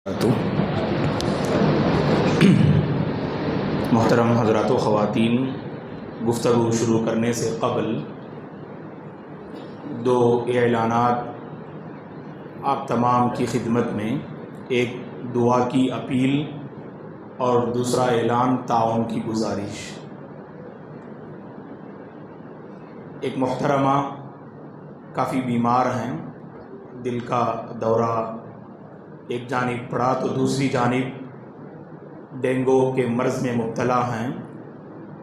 تو محترم حضرات و خواتین، گفتگو شروع کرنے سے قبل دو اعلانات آپ تمام کی خدمت میں، ایک دعا کی اپیل اور دوسرا اعلان تعاون کی گزارش۔ ایک محترمہ کافی بیمار ہیں، دل کا دورہ ایک جانب پڑا تو دوسری جانب ڈینگو کے مرض میں مبتلا ہیں،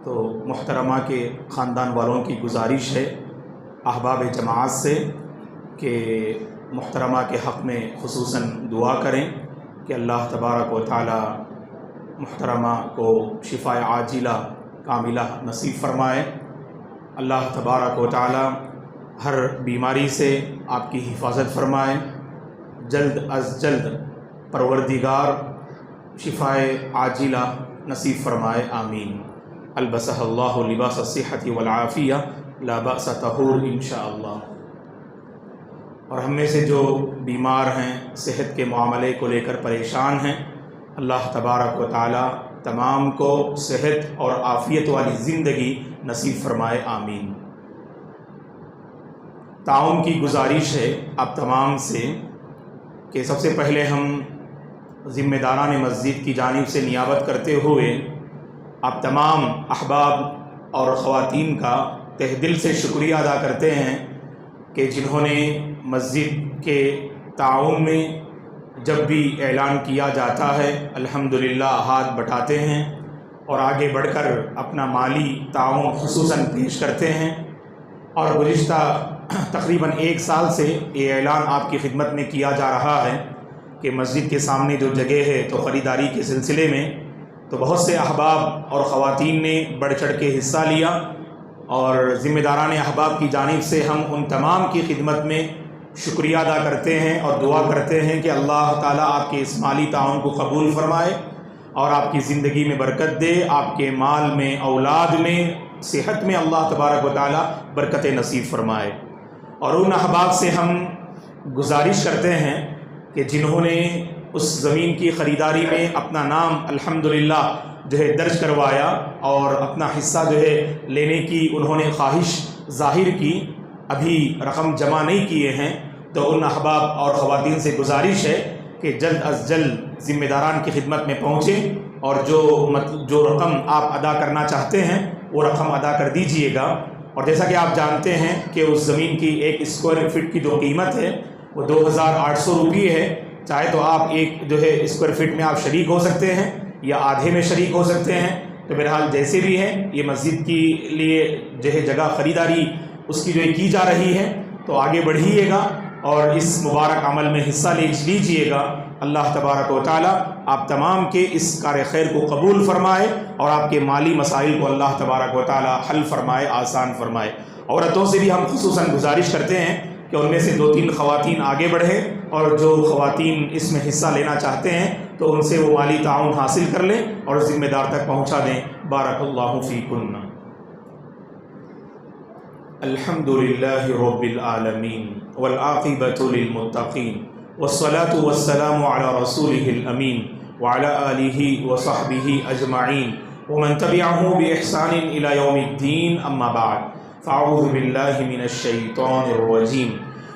تو محترمہ کے خاندان والوں کی گزارش ہے احباب جماعت سے کہ محترمہ کے حق میں خصوصاً دعا کریں کہ اللہ تبارک و تعالی محترمہ کو شفاء عاجلہ کاملہ نصیب فرمائے۔ اللہ تبارک و تعالی ہر بیماری سے آپ کی حفاظت فرمائے، جلد از جلد پروردگار شفاء عاجلہ نصیب فرمائے، آمین۔ البسہ اللہ لباس الصحۃ والعافیہ لا بأس طہور انشاءاللہ۔ اور ہم میں سے جو بیمار ہیں، صحت کے معاملے کو لے کر پریشان ہیں، اللہ تبارک و تعالی تمام کو صحت اور عافیت والی زندگی نصیب فرمائے، آمین۔ تعاون کی گزارش ہے آپ تمام سے کہ سب سے پہلے ہم ذمہ داران مسجد کی جانب سے نیابت کرتے ہوئے آپ تمام احباب اور خواتین کا تہ دل سے شکریہ ادا کرتے ہیں کہ جنہوں نے مسجد کے تعاون میں جب بھی اعلان کیا جاتا ہے الحمدللہ ہاتھ بٹاتے ہیں اور آگے بڑھ کر اپنا مالی تعاون خصوصاً پیش کرتے ہیں۔ اور گزشتہ تقریباً 1 سال سے یہ اعلان آپ کی خدمت میں کیا جا رہا ہے کہ مسجد کے سامنے جو جگہ ہے تو خریداری کے سلسلے میں تو بہت سے احباب اور خواتین نے بڑھ چڑھ کے حصہ لیا، اور ذمہ داران احباب کی جانب سے ہم ان تمام کی خدمت میں شکریہ ادا کرتے ہیں اور دعا کرتے ہیں کہ اللہ تعالیٰ آپ کے اس مالی تعاون کو قبول فرمائے اور آپ کی زندگی میں برکت دے، آپ کے مال میں، اولاد میں، صحت میں اللہ تبارک و تعالیٰ برکت نصیب فرمائے۔ اور ان احباب سے ہم گزارش کرتے ہیں کہ جنہوں نے اس زمین کی خریداری میں اپنا نام الحمدللہ درج کروایا اور اپنا حصہ لینے کی انہوں نے خواہش ظاہر کی، ابھی رقم جمع نہیں کیے ہیں، تو ان احباب اور خواتین سے گزارش ہے کہ جلد از جلد ذمہ داران کی خدمت میں پہنچیں اور جو رقم آپ ادا کرنا چاہتے ہیں وہ رقم ادا کر دیجئے گا۔ اور جیسا کہ آپ جانتے ہیں کہ اس زمین کی 1 اسکوائر فٹ کی جو قیمت ہے وہ 2800 روپیے ہے۔ چاہے تو آپ ایک اسکوائر فٹ میں آپ شریک ہو سکتے ہیں یا آدھے میں شریک ہو سکتے ہیں، تو بہرحال جیسے بھی ہے یہ مسجد کے لیے جگہ خریداری اس کی کی جا رہی ہے، تو آگے بڑھیے گا اور اس مبارک عمل میں حصہ لیجیے گا۔ اللہ تبارک و تعالی آپ تمام کے اس کار خیر کو قبول فرمائے اور آپ کے مالی مسائل کو اللہ تبارک و تعالی حل فرمائے، آسان فرمائے۔ عورتوں سے بھی ہم خصوصاً گزارش کرتے ہیں کہ ان میں سے 2-3 خواتین آگے بڑھیں، اور جو خواتین اس میں حصہ لینا چاہتے ہیں تو ان سے وہ مالی تعاون حاصل کر لیں اور ذمہ دار تک پہنچا دیں۔ بارک اللہ فیکن۔ الحمد للہ رب العالمین والعاقبۃ للمتقین والصلاة والسلام علی رسولہ الامین وعلی آلہ وصحبہ اجمعین ومن تبعہ بإحسان الی یوم الدین، اما بعد، فاعوذ باللہ من الشیطان الرجیم۔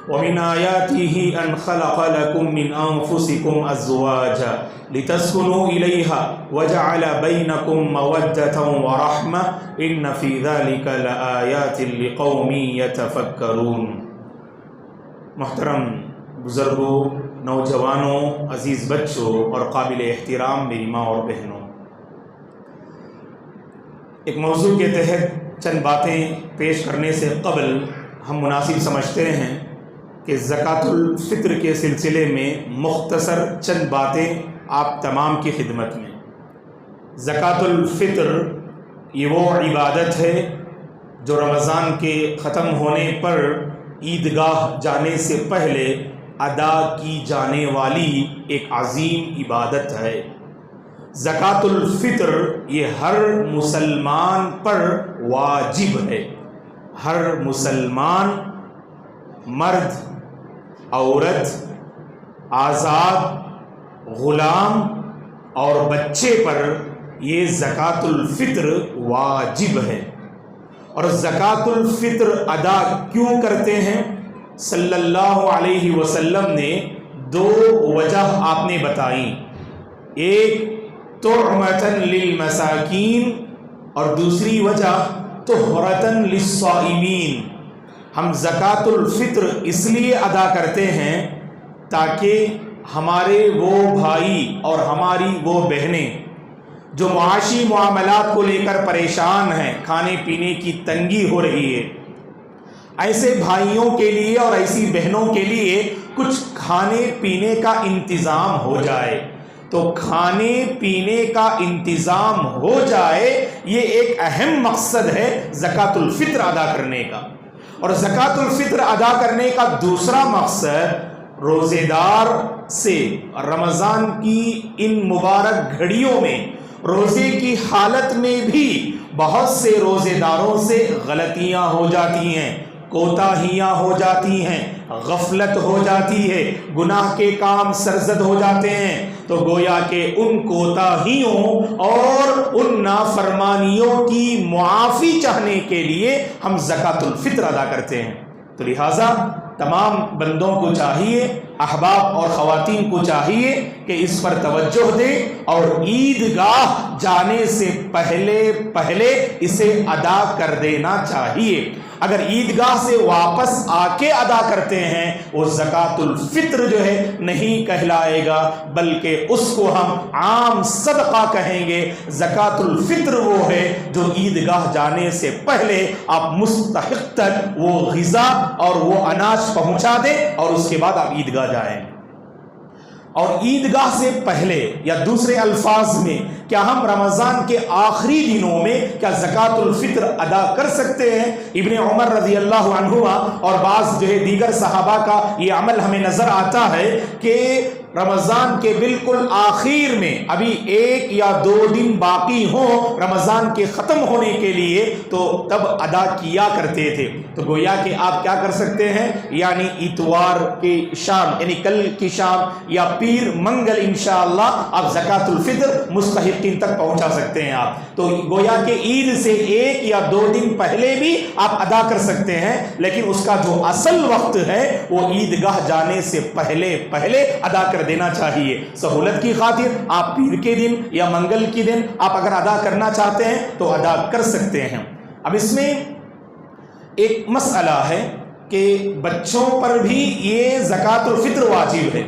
ومن آیاتہ ان خلق لکم من انفسکم ازواجا لتسکنوا الیہا وجعل بینکم مودۃ ورحمہ ان فی ذلک لآیات لقوم یتفکرون۔ محترم بزرگوں، نوجوانوں، عزیز بچوں اور قابل احترام میری ماں اور بہنوں، ایک موضوع کے تحت چند باتیں پیش کرنے سے قبل ہم مناسب سمجھتے ہیں کہ زکوٰۃ الفطر کے سلسلے میں مختصر چند باتیں آپ تمام کی خدمت میں۔ زکوٰۃ الفطر یہ وہ عبادت ہے جو رمضان کے ختم ہونے پر عیدگاہ جانے سے پہلے ادا کی جانے والی ایک عظیم عبادت ہے۔ زکوٰۃ الفطر یہ ہر مسلمان پر واجب ہے۔ ہر مسلمان، مرد، عورت، آزاد، غلام اور بچے پر یہ زکوٰۃ الفطر واجب ہے۔ اور زکوٰۃ الفطر ادا کیوں کرتے ہیں؟ صلی اللہ علیہ وسلم نے دو وجہ آپ نے بتائی، ایک طعمۃ للمساکین اور دوسری وجہ طہرۃ للصائمین۔ ہم زکوٰۃ الفطر اس لیے ادا کرتے ہیں تاکہ ہمارے وہ بھائی اور ہماری وہ بہنیں جو معاشی معاملات کو لے کر پریشان ہیں، کھانے پینے کی تنگی ہو رہی ہے، ایسے بھائیوں کے لیے اور ایسی بہنوں کے لیے کچھ کھانے پینے کا انتظام ہو جائے۔ تو کھانے پینے کا انتظام ہو جائے، یہ ایک اہم مقصد ہے زکوٰۃ الفطر ادا کرنے کا۔ اور زکوٰۃ الفطر ادا کرنے کا دوسرا مقصد روزے دار سے رمضان کی ان مبارک گھڑیوں میں، روزے کی حالت میں بھی بہت سے روزے داروں سے غلطیاں ہو جاتی ہیں، کوتاہیاں ہو جاتی ہیں، غفلت ہو جاتی ہے، گناہ کے کام سرزد ہو جاتے ہیں۔ تو گویا کہ ان کوتاہیوں اور ان نافرمانیوں کی معافی چاہنے کے لیے ہم زکوٰۃ الفطر ادا کرتے ہیں۔ تو لہٰذا تمام بندوں کو چاہیے، احباب اور خواتین کو چاہیے کہ اس پر توجہ دیں اور عیدگاہ جانے سے پہلے اسے ادا کر دینا چاہیے۔ اگر عیدگاہ سے واپس آ کے ادا کرتے ہیں وہ زکوٰۃ الفطر جو ہے نہیں کہلائے گا، بلکہ اس کو ہم عام صدقہ کہیں گے۔ زکوٰۃ الفطر وہ ہے جو عیدگاہ جانے سے پہلے آپ مستحق تک وہ غذا اور وہ اناج پہنچا دیں اور اس کے بعد آپ عیدگاہ جائیں۔ اور عیدگاہ سے پہلے یا دوسرے الفاظ میں کیا ہم رمضان کے آخری دنوں میں کیا زکوٰۃ الفطر ادا کر سکتے ہیں؟ ابن عمر رضی اللہ عنہما اور بعض جو ہے دیگر صحابہ کا یہ عمل ہمیں نظر آتا ہے کہ رمضان کے بالکل آخر میں ابھی 1 یا 2 دن باقی ہوں رمضان کے ختم ہونے کے لیے تو تب ادا کیا کرتے تھے۔ تو گویا کہ آپ کیا کر سکتے ہیں، یعنی اتوار کی شام یعنی کل کی شام یا پیر منگل انشاءاللہ آپ زکوٰۃ الفطر مستحقین تک پہنچا سکتے ہیں۔ آپ تو گویا کہ عید سے 1 یا 2 دن پہلے بھی آپ ادا کر سکتے ہیں، لیکن اس کا جو اصل وقت ہے وہ عیدگاہ جانے سے پہلے ادا کر دینا چاہیے۔ سہولت کی خاطر آپ پیر کے دن یا منگل کے دن آپ اگر ادا کرنا چاہتے ہیں تو ادا کر سکتے ہیں۔ اب اس میں ایک مسئلہ ہے کہ بچوں پر بھی یہ زکوٰۃ الفطر واجب ہے۔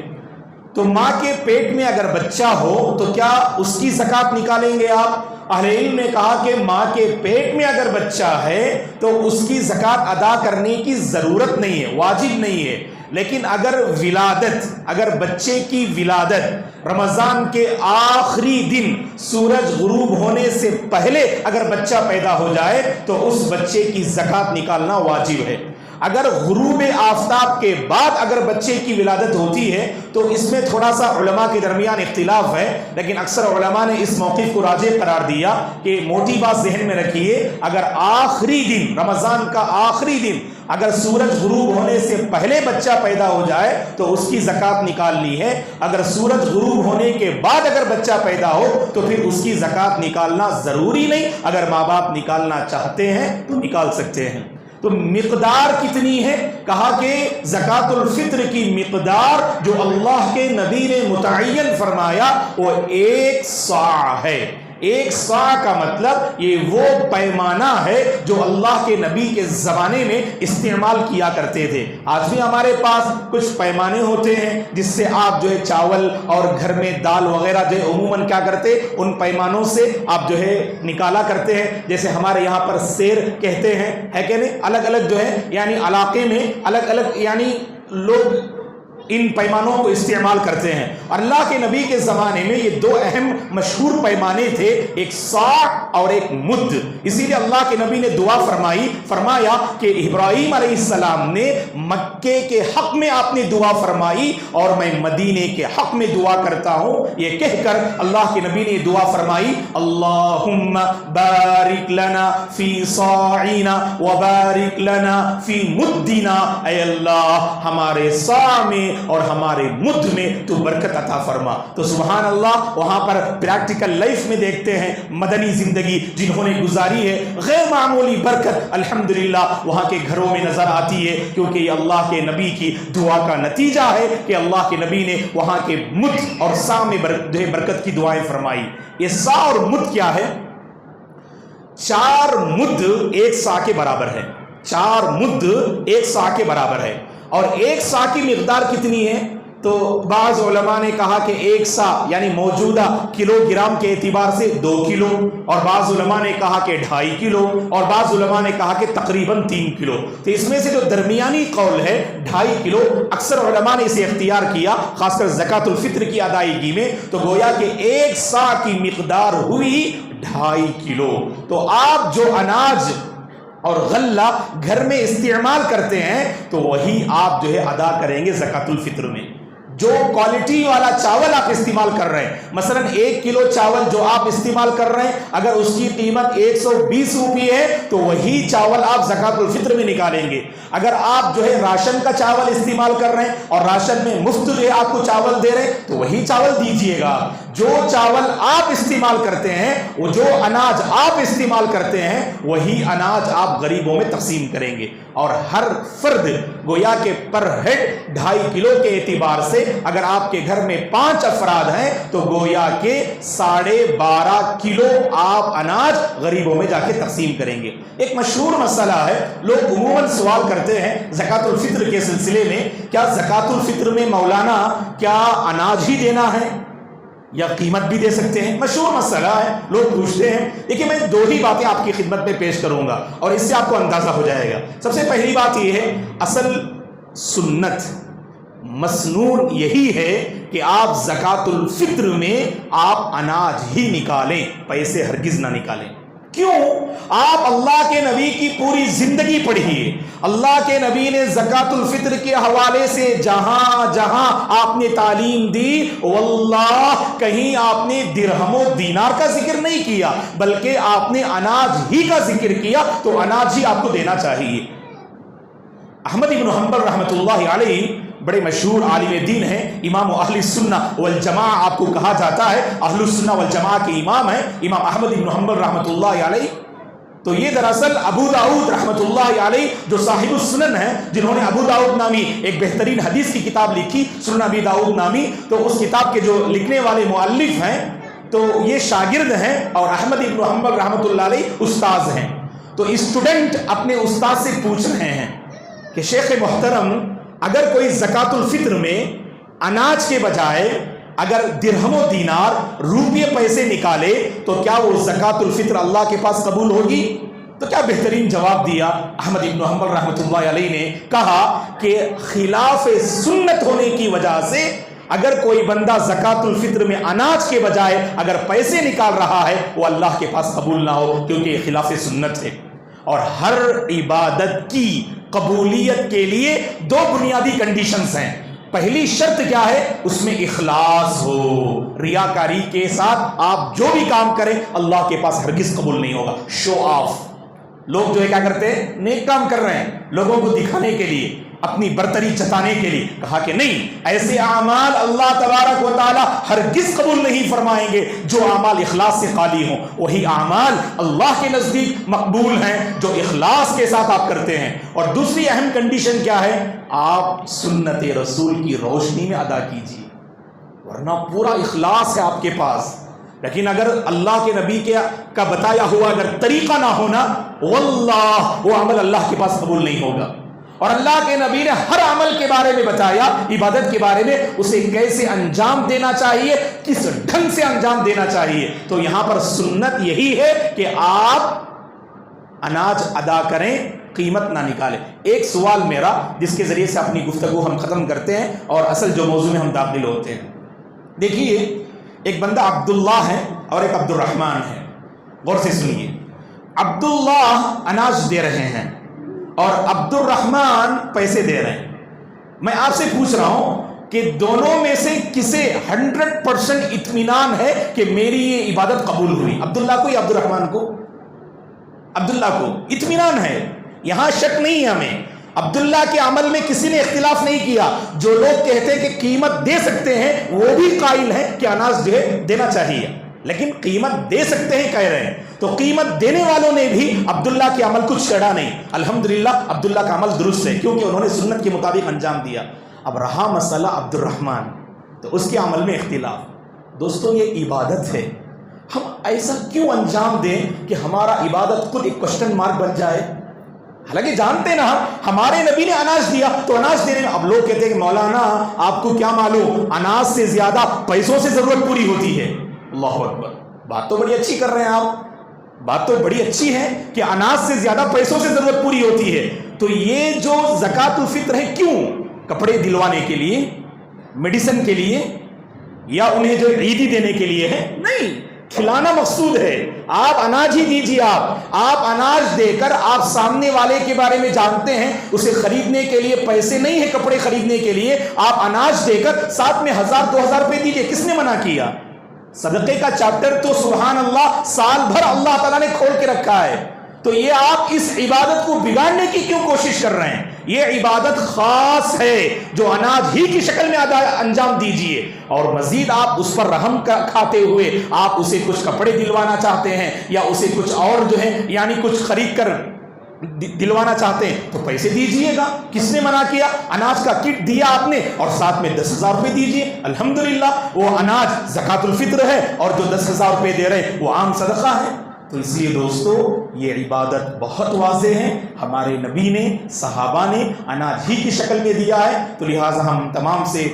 تو ماں کے پیٹ میں اگر بچہ ہو تو کیا اس کی زکوٰۃ نکالیں گے آپ؟ اہل علم نے کہا کہ ماں کے پیٹ میں اگر بچہ ہے تو اس کی زکوٰۃ ادا کرنے کی ضرورت نہیں ہے، واجب نہیں ہے۔ لیکن اگر بچے کی ولادت رمضان کے آخری دن سورج غروب ہونے سے پہلے اگر بچہ پیدا ہو جائے تو اس بچے کی زکوٰۃ نکالنا واجب ہے۔ اگر غروب آفتاب کے بعد اگر بچے کی ولادت ہوتی ہے تو اس میں تھوڑا سا علماء کے درمیان اختلاف ہے، لیکن اکثر علماء نے اس موقف کو راجح قرار دیا کہ موٹی بات ذہن میں رکھیے، اگر آخری دن رمضان کا آخری دن اگر سورج غروب ہونے سے پہلے بچہ پیدا ہو جائے تو اس کی زکوٰۃ نکالنی ہے۔ اگر سورج غروب ہونے کے بعد اگر بچہ پیدا ہو تو پھر اس کی زکوٰۃ نکالنا ضروری نہیں، اگر ماں باپ نکالنا چاہتے ہیں تو نکال سکتے ہیں۔ تو مقدار کتنی ہے؟ کہا کہ زکوٰۃ الفطر کی مقدار جو اللہ کے نبی نے متعین فرمایا وہ 1 صاع ہے۔ 1 صاع کا مطلب یہ وہ پیمانہ ہے جو اللہ کے نبی کے زمانے میں استعمال کیا کرتے تھے۔ آج بھی ہمارے پاس کچھ پیمانے ہوتے ہیں جس سے آپ جو ہے چاول اور گھر میں دال وغیرہ جو ہے عموماً کیا کرتے، ان پیمانوں سے آپ جو ہے نکالا کرتے ہیں۔ جیسے ہمارے یہاں پر سیر کہتے ہیں، ہے کہ نہیں؟ الگ الگ جو ہے یعنی علاقے میں الگ الگ یعنی لوگ ان پیمانوں کو استعمال کرتے ہیں۔ اللہ کے نبی کے زمانے میں یہ 2 اہم مشہور پیمانے تھے، ایک صاع اور ایک مد۔ اسی لیے اللہ کے نبی نے دعا فرمایا کہ ابراہیم علیہ السلام نے مکے کے حق میں آپ نے دعا فرمائی اور میں مدینے کے حق میں دعا کرتا ہوں، یہ کہہ کر اللہ کے نبی نے دعا فرمائی، اللہم بارک لنا فی صاعنا وبارک لنا فی مدنا۔ اے اللہ ہمارے صاع میں اور ہمارے مد میں تو برکت عطا فرما۔ تو سبحان اللہ، وہاں پر پریکٹیکل لائف میں دیکھتے ہیں مدنی زندگی جنہوں نے گزاری ہے، غیر معمولی برکت الحمدللہ وہاں کے گھروں میں نظر آتی ہے، کیونکہ یہ اللہ کے نبی کی دعا کا نتیجہ ہے کہ اللہ کے نبی نے وہاں کے مد اور سا میں برکت کی دعائیں فرمائی۔ یہ سا اور مد کیا ہے؟ 4 مد 1 سا کے برابر ہے، 4 مد 1 سا کے برابر ہے۔ اور 1 سا کی مقدار کتنی ہے؟ تو بعض علماء نے کہا کہ 1 سا یعنی موجودہ کلو گرام کے اعتبار سے 2 کلو، اور بعض علماء نے کہا کہ 2.5 کلو، اور بعض علماء نے کہا کہ تقریباً 3 کلو۔ تو اس میں سے جو درمیانی قول ہے 2.5 کلو، اکثر علماء نے اسے اختیار کیا خاص کر زکوٰۃ الفطر کی ادائیگی میں، تو گویا کہ 1 سا کی مقدار ہوئی 2.5 کلو۔ تو آپ جو اناج اور غلہ گھر میں استعمال کرتے ہیں تو وہی آپ جو ہے ادا کریں گے زکوٰۃ الفطر میں۔ جو کوالٹی والا چاول آپ استعمال کر رہے ہیں، مثلا 1 کلو چاول جو آپ استعمال کر رہے ہیں اگر اس کی قیمت 120 روپے ہے تو وہی چاول آپ زکوٰۃ الفطر میں نکالیں گے۔ اگر آپ جو ہے راشن کا چاول استعمال کر رہے ہیں اور راشن میں مفت جو ہے آپ کو چاول دے رہے ہیں تو وہی چاول دیجئے گا۔ جو چاول آپ استعمال کرتے ہیں، وہ جو اناج آپ استعمال کرتے ہیں، وہی اناج آپ غریبوں میں تقسیم کریں گے۔ اور ہر فرد گویا کہ پر ہیڈ 2.5 کلو کے اعتبار سے اگر آپ کے گھر میں 5 افراد ہیں تو گویا کہ 12.5 کلو آپ اناج غریبوں میں جا کے تقسیم کریں گے۔ ایک مشہور مسئلہ ہے، لوگ عموماً سوال کرتے ہیں زکوٰۃ الفطر کے سلسلے میں، کیا زکوٰۃ الفطر میں مولانا کیا اناج ہی دینا ہے یا قیمت بھی دے سکتے ہیں؟ مشہور مسئلہ ہے، لوگ پوچھتے ہیں۔ دیکھیں میں 2 ہی باتیں آپ کی خدمت میں پیش کروں گا اور اس سے آپ کو اندازہ ہو جائے گا۔ سب سے پہلی بات یہ ہے، اصل سنت مسنون یہی ہے کہ آپ زکوٰۃ الفطر میں آپ اناج ہی نکالیں، پیسے ہرگز نہ نکالیں۔ کیوں؟ آپ اللہ کے نبی کی پوری زندگی پڑھیے، اللہ کے نبی نے زکوٰۃ الفطر کے حوالے سے جہاں جہاں آپ نے تعلیم دی، واللہ کہیں آپ نے درہم و دینار کا ذکر نہیں کیا بلکہ آپ نے اناج ہی کا ذکر کیا، تو اناج ہی آپ کو دینا چاہیے۔ احمد بن حنبل رحمۃ اللہ علیہ بڑے مشہور عالم دین ہیں، امام اہل السنہ والجماعہ آپ کو کہا جاتا ہے، اہل السنہ والجماعہ کے امام ہیں امام احمد بن حنبل رحمۃ اللہ علیہ۔ تو یہ دراصل ابو داؤد رحمۃ اللہ علیہ جو صاحب السنن ہیں، جنہوں نے ابو داؤد نامی ایک بہترین حدیث کی کتاب لکھی، سنن ابی داؤد نامی، تو اس کتاب کے جو لکھنے والے مؤلف ہیں تو یہ شاگرد ہیں اور احمد بن حنبل رحمۃ اللہ علیہ استاذ ہیں۔ تو اسٹوڈنٹ اپنے استاد سے پوچھ رہے ہیں کہ شیخ محترم، اگر کوئی زکوٰۃ الفطر میں اناج کے بجائے اگر درہم و دینار روپیے پیسے نکالے تو کیا وہ زکوٰۃ الفطر اللہ کے پاس قبول ہوگی؟ تو کیا بہترین جواب دیا احمد بن حنبل رحمۃ اللہ علیہ نے، کہا کہ خلاف سنت ہونے کی وجہ سے اگر کوئی بندہ زکوٰۃ الفطر میں اناج کے بجائے اگر پیسے نکال رہا ہے وہ اللہ کے پاس قبول نہ ہو، کیونکہ یہ خلاف سنت ہے۔ اور ہر عبادت کی قبولیت کے لیے 2 بنیادی کنڈیشنز ہیں۔ پہلی شرط کیا ہے؟ اس میں اخلاص ہو، ریاکاری کے ساتھ آپ جو بھی کام کریں اللہ کے پاس ہرگز قبول نہیں ہوگا۔ شو آف، لوگ جو ہے کیا کرتے ہیں، نیک کام کر رہے ہیں لوگوں کو دکھانے کے لیے، اپنی برتری جتانے کے لیے، کہا کہ نہیں، ایسے اعمال اللہ تبارک و تعالی ہرگز قبول نہیں فرمائیں گے جو اعمال اخلاص سے خالی ہوں۔ وہی اعمال اللہ کے نزدیک مقبول ہیں جو اخلاص کے ساتھ آپ کرتے ہیں۔ اور دوسری اہم کنڈیشن کیا ہے؟ آپ سنت رسول کی روشنی میں ادا کیجیے، ورنہ پورا اخلاص ہے آپ کے پاس، لیکن اگر اللہ کے نبی کا بتایا ہوا اگر طریقہ نہ ہونا، واللہ وہ عمل اللہ کے پاس قبول نہیں ہوگا۔ اور اللہ کے نبی نے ہر عمل کے بارے میں بتایا، عبادت کے بارے میں، اسے کیسے انجام دینا چاہیے، کس ڈھنگ سے انجام دینا چاہیے۔ تو یہاں پر سنت یہی ہے کہ آپ اناج ادا کریں، قیمت نہ نکالیں۔ ایک سوال میرا جس کے ذریعے سے اپنی گفتگو ہم ختم کرتے ہیں اور اصل جو موضوع میں ہم داخل ہوتے ہیں۔ دیکھیے، ایک بندہ عبداللہ ہے اور ایک عبد الرحمن ہے، غور سے سنیے۔ عبداللہ اناج دے رہے ہیں اور عبد الرحمن پیسے دے رہے ہیں۔ میں آپ سے پوچھ رہا ہوں کہ دونوں میں سے کسے 100% اطمینان ہے کہ میری یہ عبادت قبول ہوئی؟ عبداللہ کو یا عبد الرحمن کو؟ عبداللہ کو اطمینان ہے، یہاں شک نہیں ہے ہمیں۔ عبداللہ کے عمل میں کسی نے اختلاف نہیں کیا. جو لوگ کہتے ہیں کہ قیمت دے سکتے ہیں وہ بھی قائل ہیں کہ اناج جو ہے دینا چاہیے, لیکن قیمت دے سکتے ہیں کہہ رہے ہیں, تو قیمت دینے والوں نے بھی عبداللہ کے عمل کو چھیڑا نہیں. الحمدللہ عبداللہ کا عمل درست ہے کیونکہ انہوں نے سنت کے مطابق انجام دیا. اب رہا مسئلہ عبد الرحمن, تو اس کے عمل میں اختلاف. دوستوں یہ عبادت ہے, ہم ایسا کیوں انجام دیں کہ ہمارا عبادت خود ایک کوشچن مارک بن جائے؟ حالانکہ جانتے نا ہمارے نبی نے اناج دیا تو اناج دینے میں, اب لوگ کہتے ہیں کہ مولانا آپ کو کیا معلوم, اناج سے زیادہ پیسوں سے ضرورت پوری ہوتی ہے. اللہ اکبر, بات تو بڑی اچھی کر رہے ہیں آپ, بات تو بڑی اچھی ہے کہ اناج سے زیادہ پیسوں سے ضرورت پوری ہوتی ہے. تو یہ جو زکوٰۃ الفطر ہے کیوں؟ کپڑے دلوانے کے لیے, میڈیسن کے لیے, یا انہیں جو عیدی دینے کے لیے ہے؟ نہیں, کھلانا مقصود ہے. آپ اناج ہی دیجیے. آپ اناج دے کر آپ سامنے والے کے بارے میں جانتے ہیں, اسے خریدنے کے لیے پیسے نہیں ہیں, کپڑے خریدنے کے لیے آپ اناج دے کر ساتھ میں 1000-2000 روپے دیجیے. کس نے منع کیا؟ صدقے کا چیپٹر تو سبحان اللہ سال بھر اللہ تعالیٰ نے کھول کے رکھا ہے. تو یہ آپ اس عبادت کو بگاڑنے کی کیوں کوشش کر رہے ہیں؟ یہ عبادت خاص ہے جو اناج ہی کی شکل میں انجام دیجئے, اور مزید آپ اس پر رحم کھاتے ہوئے آپ اسے کچھ کپڑے دلوانا چاہتے ہیں یا اسے کچھ اور جو ہے یعنی کچھ خرید کر دلوانا چاہتے ہیں تو پیسے دیجئے گا. کس نے منع کیا؟ اناج کا کٹ دیا آپ نے اور ساتھ میں 10,000 روپے دیجئے. الحمدللہ وہ اناج زکوٰۃ الفطر ہے اور جو 10,000 روپے دے رہے ہیں وہ عام صدقہ ہے. تو اس لیے دوستو یہ عبادت بہت واضح ہے, ہمارے نبی نے صحابہ نے اناج ہی کی شکل میں دیا ہے. تو لہٰذا ہم تمام سے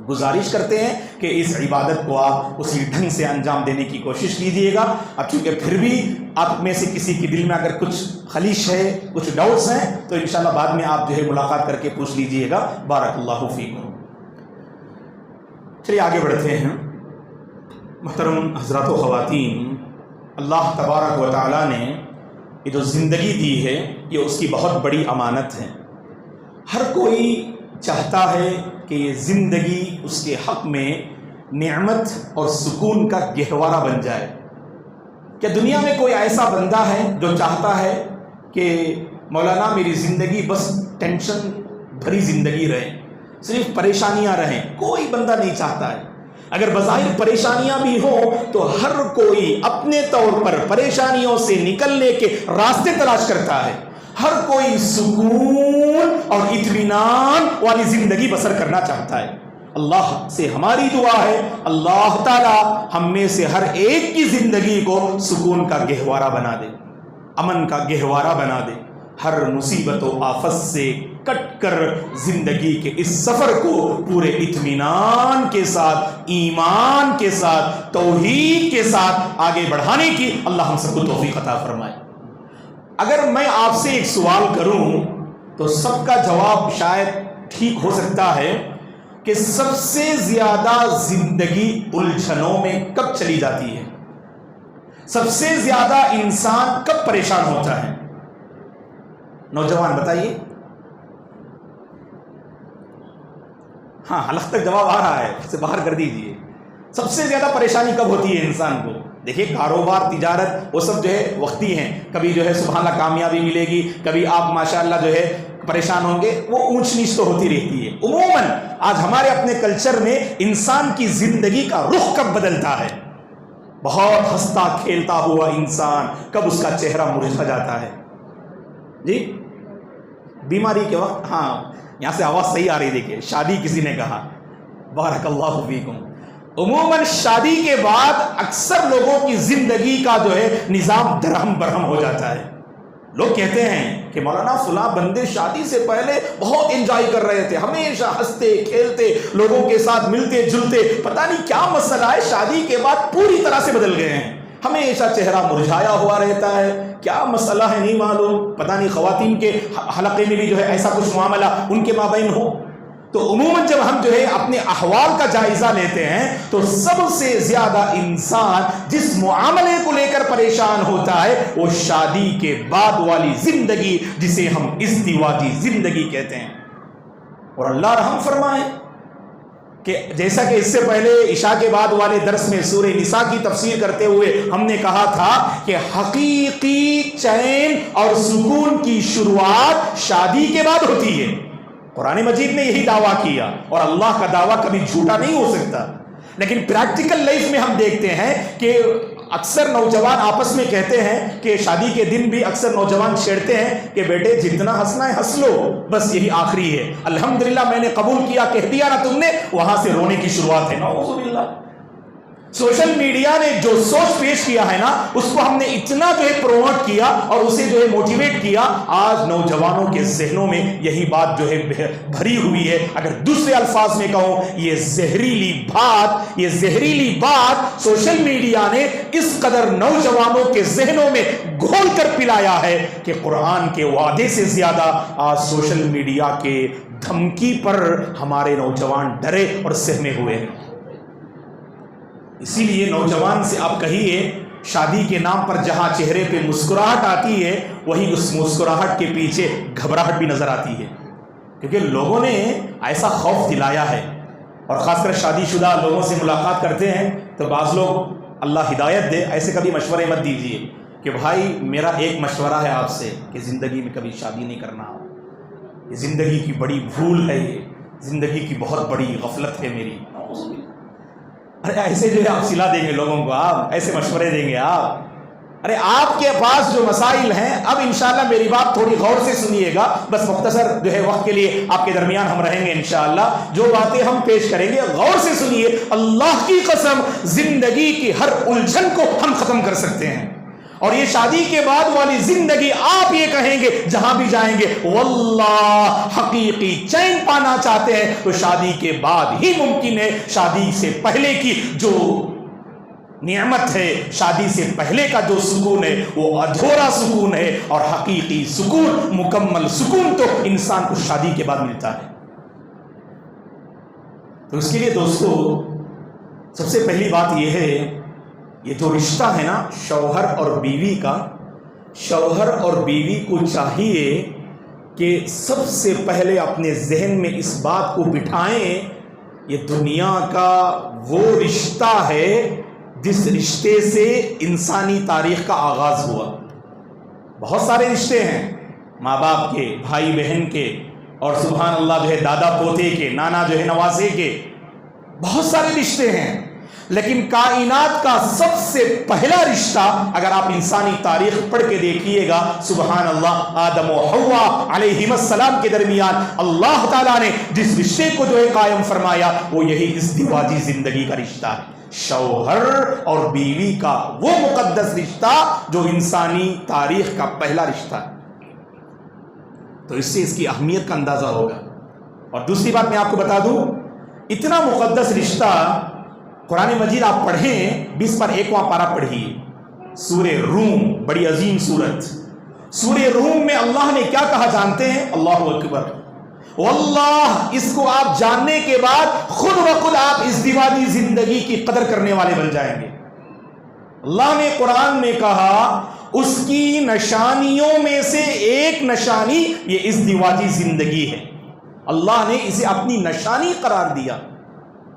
گزارش کرتے ہیں کہ اس عبادت کو آپ اسی ڈھنگ سے انجام دینے کی کوشش کیجیے گا. اب چونکہ پھر بھی آپ میں سے کسی کے دل میں اگر کچھ خلیش ہے, کچھ ڈاؤٹس ہیں, تو انشاءاللہ بعد میں آپ جو ہے ملاقات کر کے پوچھ لیجیے گا. بارک اللہ فیکم. چلیے آگے بڑھتے ہیں. محترم حضرات و خواتین, اللہ تبارک و تعالیٰ نے یہ جو زندگی دی ہے یہ اس کی بہت بڑی امانت ہے. ہر کوئی چاہتا ہے کہ یہ زندگی اس کے حق میں نعمت اور سکون کا گہوارہ بن جائے. کیا دنیا میں کوئی ایسا بندہ ہے جو چاہتا ہے کہ مولانا میری زندگی بس ٹینشن بھری زندگی رہے, صرف پریشانیاں رہیں؟ کوئی بندہ نہیں چاہتا ہے. اگر بظاہر پریشانیاں بھی ہوں تو ہر کوئی اپنے طور پر پریشانیوں سے نکلنے کے راستے تلاش کرتا ہے. ہر کوئی سکون اور اطمینان والی زندگی بسر کرنا چاہتا ہے. اللہ سے ہماری دعا ہے اللہ تعالی ہم میں سے ہر ایک کی زندگی کو سکون کا گہوارہ بنا دے, امن کا گہوارہ بنا دے. ہر مصیبت و آفت سے کٹ کر زندگی کے اس سفر کو پورے اطمینان کے ساتھ, ایمان کے ساتھ, توحید کے ساتھ آگے بڑھانے کی اللہ ہم سب کو توفیق عطا فرمائے. اگر میں آپ سے ایک سوال کروں تو سب کا جواب شاید ٹھیک ہو سکتا ہے کہ سب سے زیادہ زندگی الجھنوں میں کب چلی جاتی ہے؟ سب سے زیادہ انسان کب پریشان ہوتا ہے؟ نوجوان بتائیے. ہاں حلق تک جواب آ رہا ہے, اسے باہر کر دیجئے. سب سے زیادہ پریشانی کب ہوتی ہے انسان کو؟ دیکھیے کاروبار, تجارت وہ سب جو ہے وقتی ہیں. کبھی جو ہے سبحان اللہ کامیابی ملے گی, کبھی آپ ماشاءاللہ جو ہے پریشان ہوں گے, وہ اونچ نیچ تو ہوتی رہتی ہے. عموماً آج ہمارے اپنے کلچر میں انسان کی زندگی کا رخ کب بدلتا ہے؟ بہت ہنستا کھیلتا ہوا انسان کب اس کا چہرہ مرجھا جاتا ہے؟ جی بیماری کے وقت. ہاں یہاں سے آواز صحیح آ رہی, دیکھیے شادی کسی نے کہا, بارک اللہ فیکم. عموماً شادی کے بعد اکثر لوگوں کی زندگی کا جو ہے نظام درہم برہم ہو جاتا ہے. لوگ کہتے ہیں کہ مولانا فلاں بندے شادی سے پہلے بہت انجوائے کر رہے تھے, ہمیشہ ہنستے کھیلتے, لوگوں کے ساتھ ملتے جلتے, پتہ نہیں کیا مسئلہ ہے شادی کے بعد پوری طرح سے بدل گئے ہیں, ہمیشہ چہرہ مرجھایا ہوا رہتا ہے. کیا مسئلہ ہے نہیں معلوم, پتہ نہیں خواتین کے حلقے میں بھی جو ہے ایسا کچھ معاملہ ان کے مابین ہو. تو عموماً جب ہم جو ہے اپنے احوال کا جائزہ لیتے ہیں تو سب سے زیادہ انسان جس معاملے کو لے کر پریشان ہوتا ہے وہ شادی کے بعد والی زندگی جسے ہم ازدواجی زندگی کہتے ہیں. اور اللہ رحم فرمائے, کہ جیسا کہ اس سے پہلے عشاء کے بعد والے درس میں سورہ نساء کی تفسیر کرتے ہوئے ہم نے کہا تھا کہ حقیقی چین اور سکون کی شروعات شادی کے بعد ہوتی ہے. قرآن مجید نے یہی دعویٰ کیا اور اللہ کا دعویٰ کبھی جھوٹا نہیں ہو سکتا. لیکن پریکٹیکل لائف میں ہم دیکھتے ہیں کہ اکثر نوجوان آپس میں کہتے ہیں کہ شادی کے دن بھی اکثر نوجوان چھیڑتے ہیں کہ بیٹے جتنا ہنسنا ہے ہنس لو، بس یہی آخری ہے، الحمدللہ میں نے قبول کیا، کہہ دیا نا تم نے، وہاں سے رونے کی شروعات ہے. نعوذ باللہ. سوشل میڈیا نے جو سوچ پیش کیا ہے نا، اس کو ہم نے اتنا جو ہے پروموٹ کیا اور اسے جو ہے موٹیویٹ کیا، آج نوجوانوں کے ذہنوں میں یہی بات جو ہے بھری ہوئی ہے. اگر دوسرے الفاظ میں کہوں، یہ زہریلی بات سوشل میڈیا نے اس قدر نوجوانوں کے ذہنوں میں گھول کر پلایا ہے کہ قرآن کے وعدے سے زیادہ آج سوشل میڈیا کے دھمکی پر ہمارے نوجوان ڈرے اور سہمے ہوئے ہیں. اسی لیے نوجوان سے آپ کہیے، شادی کے نام پر جہاں چہرے پہ مسکراہٹ آتی ہے، وہی اس مسکراہٹ کے پیچھے گھبراہٹ بھی نظر آتی ہے، کیونکہ لوگوں نے ایسا خوف دلایا ہے. اور خاص کر شادی شدہ لوگوں سے ملاقات کرتے ہیں تو بعض لوگ، اللہ ہدایت دے، ایسے کبھی مشورے مت دیجیے کہ بھائی میرا ایک مشورہ ہے آپ سے کہ زندگی میں کبھی شادی نہیں کرنا، یہ زندگی کی بڑی بھول ہے، یہ زندگی کی بہت بڑی غفلت ہے میری. ارے ایسے جو ہے آپ صلہ دیں گے لوگوں کو، آپ ایسے مشورے دیں گے آپ؟ ارے آپ کے پاس جو مسائل ہیں، اب انشاءاللہ میری بات تھوڑی غور سے سنیے گا، بس مختصر جو ہے وقت کے لیے آپ کے درمیان ہم رہیں گے انشاءاللہ. جو باتیں ہم پیش کریں گے غور سے سنیے، اللہ کی قسم زندگی کی ہر الجھن کو ہم ختم کر سکتے ہیں. اور یہ شادی کے بعد والی زندگی، آپ یہ کہیں گے جہاں بھی جائیں گے واللہ حقیقی چین پانا چاہتے ہیں تو شادی کے بعد ہی ممکن ہے. شادی سے پہلے کی جو نعمت ہے، شادی سے پہلے کا جو سکون ہے، وہ ادھورا سکون ہے، اور حقیقی سکون، مکمل سکون تو انسان کو شادی کے بعد ملتا ہے. تو اس کے لیے دوستو سب سے پہلی بات یہ ہے، یہ جو رشتہ ہے نا شوہر اور بیوی کا، شوہر اور بیوی کو چاہیے کہ سب سے پہلے اپنے ذہن میں اس بات کو بٹھائیں، یہ دنیا کا وہ رشتہ ہے جس رشتے سے انسانی تاریخ کا آغاز ہوا. بہت سارے رشتے ہیں، ماں باپ کے، بھائی بہن کے، اور سبحان اللہ جو ہے دادا پوتے کے، نانا جو ہے نواسے کے، بہت سارے رشتے ہیں. لیکن کائنات کا سب سے پہلا رشتہ اگر آپ انسانی تاریخ پڑھ کے دیکھیے گا، سبحان اللہ، آدم و حوا علیہم السلام کے درمیان اللہ تعالیٰ نے جس رشتے کو جو ہے قائم فرمایا، وہ یہی ازدواجی زندگی کا رشتہ ہے، شوہر اور بیوی کا وہ مقدس رشتہ جو انسانی تاریخ کا پہلا رشتہ ہے. تو اس سے اس کی اہمیت کا اندازہ ہوگا. اور دوسری بات میں آپ کو بتا دوں، اتنا مقدس رشتہ قرآن مجید آپ پڑھیں، 20/1واں پارہ پڑھیے، سورہ روم، بڑی عظیم سورت. سورہ روم میں اللہ نے کیا کہا جانتے ہیں؟ اللہ اکبر. واللہ اس کو آپ جاننے کے بعد خود بخود آپ ازدواجی زندگی کی قدر کرنے والے بن جائیں گے. اللہ نے قرآن میں کہا اس کی نشانیوں میں سے ایک نشانی یہ ازدواجی زندگی ہے. اللہ نے اسے اپنی نشانی قرار دیا.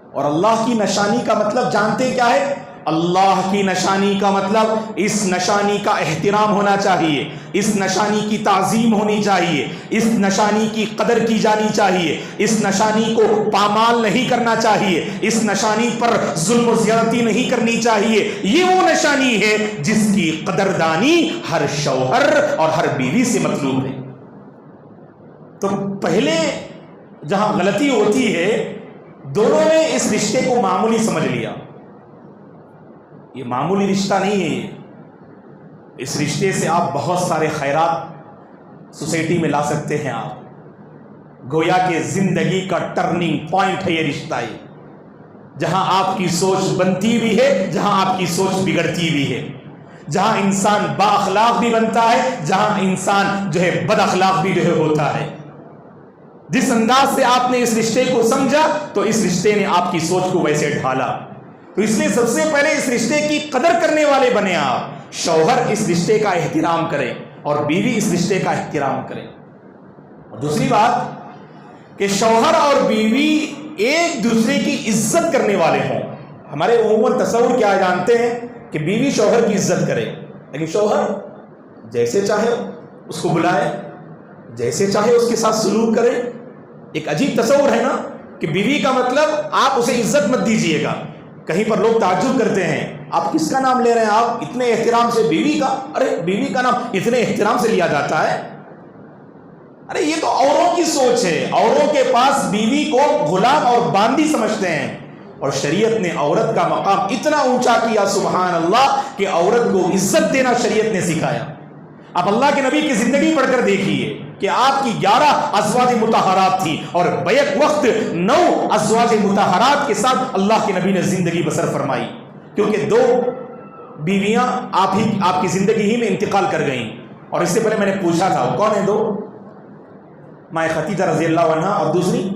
اور اللہ کی نشانی کا مطلب جانتے کیا ہے؟ اللہ کی نشانی کا مطلب اس نشانی کا احترام ہونا چاہیے، اس نشانی کی تعظیم ہونی چاہیے، اس نشانی کی قدر کی جانی چاہیے، اس نشانی کو پامال نہیں کرنا چاہیے، اس نشانی پر ظلم و زیادتی نہیں کرنی چاہیے. یہ وہ نشانی ہے جس کی قدردانی ہر شوہر اور ہر بیوی سے مطلوب ہے. تو پہلے جہاں غلطی ہوتی ہے، دونوں نے اس رشتے کو معمولی سمجھ لیا. یہ معمولی رشتہ نہیں ہے، اس رشتے سے آپ بہت سارے خیرات سوسائٹی میں لا سکتے ہیں. آپ گویا کہ زندگی کا ٹرننگ پوائنٹ ہے یہ رشتہ. جہاں آپ کی سوچ بنتی بھی ہے، جہاں آپ کی سوچ بگڑتی بھی ہے، جہاں انسان با اخلاق بھی بنتا ہے، جہاں انسان جو ہے بد اخلاق بھی جو ہے ہوتا ہے. جس انداز سے آپ نے اس رشتے کو سمجھا تو اس رشتے نے آپ کی سوچ کو ویسے ڈھالا. تو اس لیے سب سے پہلے اس رشتے کی قدر کرنے والے بنے آپ. شوہر اس رشتے کا احترام کرے اور بیوی اس رشتے کا احترام کرے. اور دوسری بات کہ شوہر اور بیوی ایک دوسرے کی عزت کرنے والے ہوں. ہمارے عموماً تصور کیا جانتے ہیں کہ بیوی شوہر کی عزت کرے، لیکن شوہر جیسے چاہے اس کو بلائے، جیسے چاہے اس کے ساتھ سلوک کرے. ایک عجیب تصور ہے نا کہ بیوی کا مطلب آپ اسے عزت مت دیجئے گا. کہیں پر لوگ تعجب کرتے ہیں، آپ کس کا نام لے رہے ہیں؟ آپ اتنے احترام سے بیوی کا؟ ارے بیوی کا نام اتنے احترام سے لیا جاتا ہے؟ ارے یہ تو اوروں کی سوچ ہے. اوروں کے پاس بیوی کو غلام اور باندی سمجھتے ہیں، اور شریعت نے عورت کا مقام اتنا اونچا کیا سبحان اللہ کہ عورت کو عزت دینا شریعت نے سکھایا. آپ اللہ کے نبی کی زندگی پڑھ کر دیکھیے کہ آپ کی 11 ازواج مطہرات تھی اور بیک وقت 9 ازواج مطہرات کے ساتھ اللہ کے نبی نے زندگی بسر فرمائی، کیونکہ 2 بیویاں آپ کی زندگی ہی میں انتقال کر گئیں. اور اس سے پہلے میں نے پوچھا تھا وہ کون ہیں 2؟ مائے خدیجہ رضی اللہ عنہا اور دوسری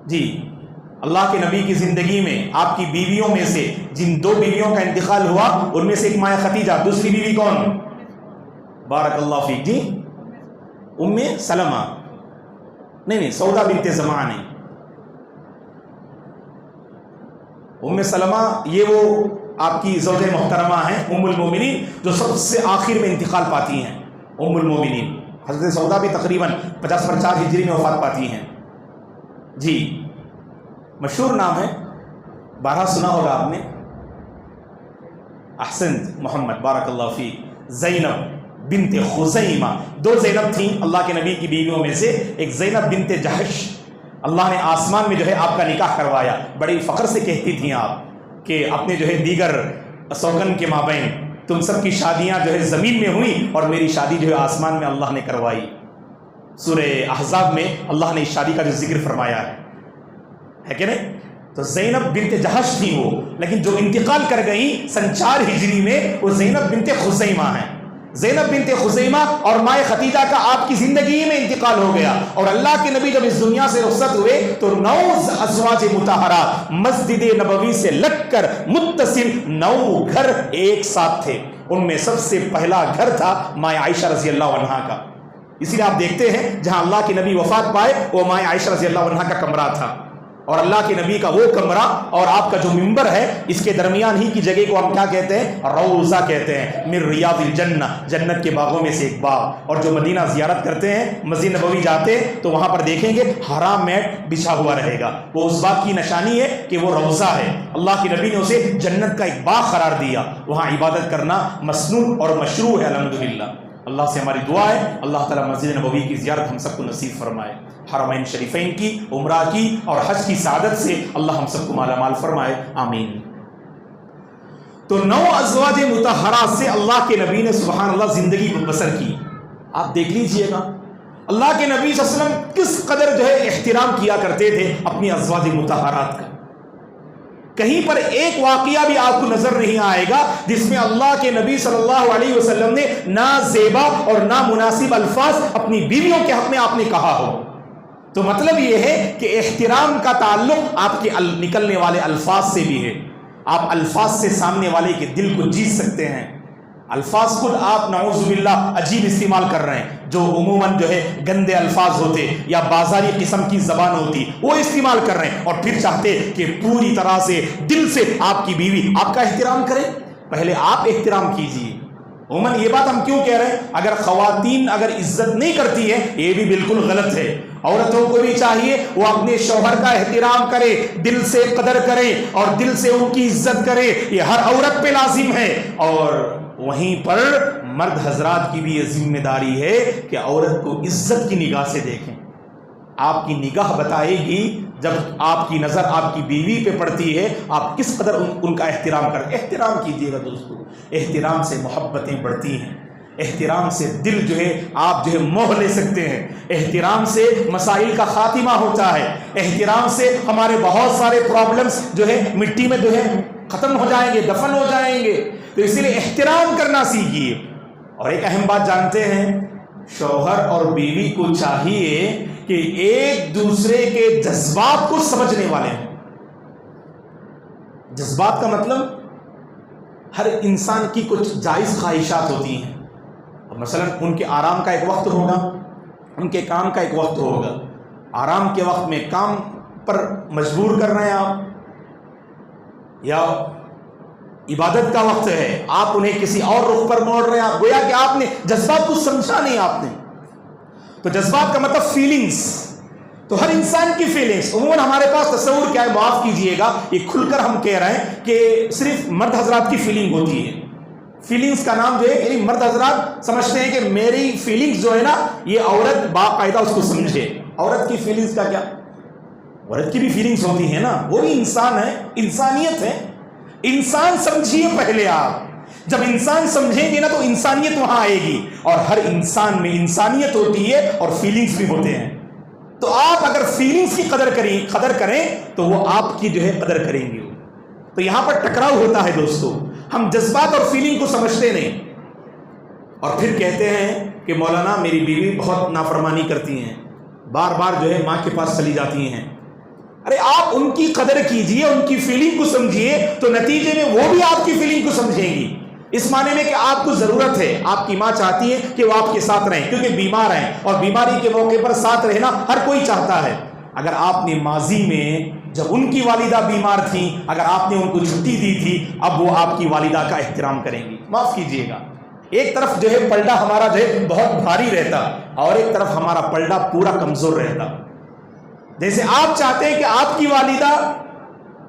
جی اللہ کے نبی کی زندگی میں آپ کی بیویوں میں سے جن 2 بیویوں کا انتقال ہوا ان میں سے ایک مائے خدیجہ، دوسری بیوی کون؟ بارک اللہ فیک جی ام سلمہ، نہیں سودا بنت زمعہ نہیں. ام سلمہ یہ وہ آپ کی زوج محترمہ ہیں ام المومنین جو سب سے آخر میں انتقال پاتی ہیں. ام المومنین حضرت سودا بھی تقریباً 50-4 ہجری میں وفات پاتی ہیں. جی مشہور نام ہے، 12 سنا ہوگا آپ نے. احسنت محمد بارک اللہ فیک. زینب بنت خزیمہ، 2 زینب تھیں اللہ کے نبی کی بیویوں میں سے. ایک زینب بنت جہش، اللہ نے آسمان میں جو ہے آپ کا نکاح کروایا. بڑی فخر سے کہتی تھیں آپ کہ اپنے جو ہے دیگر سوگن کے مابین تم سب کی شادیاں جو ہے زمین میں ہوئیں اور میری شادی جو ہے آسمان میں اللہ نے کروائی. سورہ احزاب میں اللہ نے اس شادی کا جو ذکر فرمایا ہے کہ نہیں؟ تو زینب بنت جہش تھی وہ، لیکن جو انتقال کر گئیں سن 4 ہجری میں وہ زینب بنت خزیمہ ہیں. زینب بنت خزیمہ اور مائے خدیجہ کا آپ کی زندگی میں انتقال ہو گیا، اور اللہ کے نبی جب اس دنیا سے رخصت ہوئے تو 9 ازواج مطہرات مسجد نبوی سے لگ کر متصل 9 گھر ایک ساتھ تھے. ان میں سب سے پہلا گھر تھا مائے عائشہ رضی اللہ عنہا کا. اسی لیے آپ دیکھتے ہیں جہاں اللہ کے نبی وفات پائے وہ مائے عائشہ رضی اللہ عنہا کا کمرہ تھا، اور اللہ کے نبی کا وہ کمرہ اور آپ کا جو منبر ہے اس کے درمیان ہی کی جگہ کو ہم کیا کہتے ہیں؟ روضہ کہتے ہیں، من ریاض الجنہ، جنت کے باغوں میں سے ایک باغ. اور جو مدینہ زیارت کرتے ہیں مسجد نبوی جاتے ہیں تو وہاں پر دیکھیں گے ہرا میٹ بچھا ہوا رہے گا، وہ اس بات کی نشانی ہے کہ وہ روضہ ہے. اللہ کے نبی نے اسے جنت کا ایک باغ قرار دیا. وہاں عبادت کرنا مسنون اور مشروع ہے الحمدللہ. اللہ سے ہماری دعا ہے اللہ تعالیٰ مسجد نبوی کی زیارت ہم سب کو نصیب فرمائے، حرمین شریفین کی، عمرہ کی اور حج کی سعادت سے اللہ ہم سب کو مالا مال فرمائے، آمین. تو 9 ازواج مطہرات سے اللہ کے نبی نے سبحان اللہ زندگی بسر کی. آپ دیکھ لیجئے گا اللہ کے نبی صلی اللہ علیہ وسلم کس قدر جو ہے احترام کیا کرتے تھے اپنی ازواج مطہرات کا. کہیں پر ایک واقعہ بھی آپ کو نظر نہیں آئے گا جس میں اللہ کے نبی صلی اللہ علیہ وسلم نے نازیبا اور نامناسب الفاظ اپنی بیویوں کے حق میں آپ نے کہا ہو. تو مطلب یہ ہے کہ احترام کا تعلق آپ کے نکلنے والے الفاظ سے بھی ہے. آپ الفاظ سے سامنے والے کے دل کو جیت سکتے ہیں. الفاظ خود آپ نعوذ باللہ عجیب استعمال کر رہے ہیں، جو عموماً جو ہے گندے الفاظ ہوتے یا بازاری قسم کی زبان ہوتی وہ استعمال کر رہے ہیں، اور پھر چاہتے کہ پوری طرح سے دل سے آپ کی بیوی آپ کا احترام کرے. پہلے آپ احترام کیجیے. عموماً یہ بات ہم کیوں کہہ رہے ہیں؟ اگر خواتین اگر عزت نہیں کرتی ہے یہ بھی بالکل غلط ہے. عورتوں کو بھی چاہیے وہ اپنے شوہر کا احترام کرے، دل سے قدر کرے اور دل سے ان کی عزت کرے. یہ ہر عورت پہ لازم ہے. اور وہیں پر مرد حضرات کی بھی یہ ذمہ داری ہے کہ عورت کو عزت کی نگاہ سے دیکھیں. آپ کی نگاہ بتائے گی جب آپ کی نظر آپ کی بیوی پہ پڑتی ہے آپ کس قدر ان کا احترام کریں. احترام کیجیے گا دوستو. احترام سے محبتیں بڑھتی ہیں. احترام سے دل جو ہے آپ جو ہے موہ لے سکتے ہیں. احترام سے مسائل کا خاتمہ ہوتا ہے. احترام سے ہمارے بہت سارے پرابلمز جو ہے مٹی میں جو ہے ختم ہو جائیں گے، دفن ہو جائیں گے. تو اسی لیے احترام کرنا سیکھیے. اور ایک اہم بات جانتے ہیں، شوہر اور بیوی کو چاہیے کہ ایک دوسرے کے جذبات کو سمجھنے والے ہیں. جذبات کا مطلب ہر انسان کی کچھ جائز خواہشات ہوتی ہیں. مثلا ان کے آرام کا ایک وقت ہوگا، ان کے کام کا ایک وقت ہوگا. آرام کے وقت میں کام پر مجبور کر رہے ہیں آپ, یا عبادت کا وقت ہے آپ انہیں کسی اور رخ پر موڑ رہے ہیں. آپ گویا کہ آپ نے جذبات کو سمجھا نہیں. آپ نے تو جذبات کا مطلب فیلنگز, تو ہر انسان کی فیلنگز عموماً ہمارے پاس تصور کیا ہے, معاف کیجئے گا یہ کھل کر ہم کہہ رہے ہیں کہ صرف مرد حضرات کی فیلنگ ہوتی ہے. فیلنگز کا نام جو ہے یعنی مرد حضرات سمجھتے ہیں کہ میری فیلنگز جو ہے نا یہ عورت باقاعدہ اس کو سمجھے. عورت کی فیلنگز کا کیا, عورت کی بھی فیلنگز ہوتی ہیں نا, وہ بھی انسان ہے, انسانیت ہے. انسان سمجھیے پہلے آپ, جب انسان سمجھیں گے نا تو انسانیت وہاں آئے گی. اور ہر انسان میں انسانیت ہوتی ہے اور فیلنگز بھی ہوتے ہیں. تو آپ اگر فیلنگز کی قدر کریں تو وہ آپ کی جو ہے قدر کریں گے. تو یہاں پر ٹکراؤ ہوتا ہے دوستو, ہم جذبات اور فیلنگ کو سمجھتے نہیں اور پھر کہتے ہیں کہ مولانا میری بیوی بہت نافرمانی کرتی ہیں, بار بار جو ہے ماں کے پاس چلی جاتی ہیں. ارے آپ ان کی قدر کیجئے, ان کی فیلنگ کو سمجھیے تو نتیجے میں وہ بھی آپ کی فیلنگ کو سمجھیں گی. اس معنی میں کہ آپ کو ضرورت ہے, آپ کی ماں چاہتی ہے کہ وہ آپ کے ساتھ رہیں کیونکہ بیمار ہیں, اور بیماری کے موقع پر ساتھ رہنا ہر کوئی چاہتا ہے. اگر آپ نے ماضی میں جب ان کی والدہ بیمار تھیں اگر آپ نے ان کو چھٹی دی تھی, اب وہ آپ کی والدہ کا احترام کریں گی. معاف کیجئے گا, ایک طرف جو ہے پلڑا ہمارا جو ہے بہت بھاری رہتا اور ایک طرف ہمارا پلڑا پورا کمزور رہتا. جیسے آپ چاہتے ہیں کہ آپ کی والدہ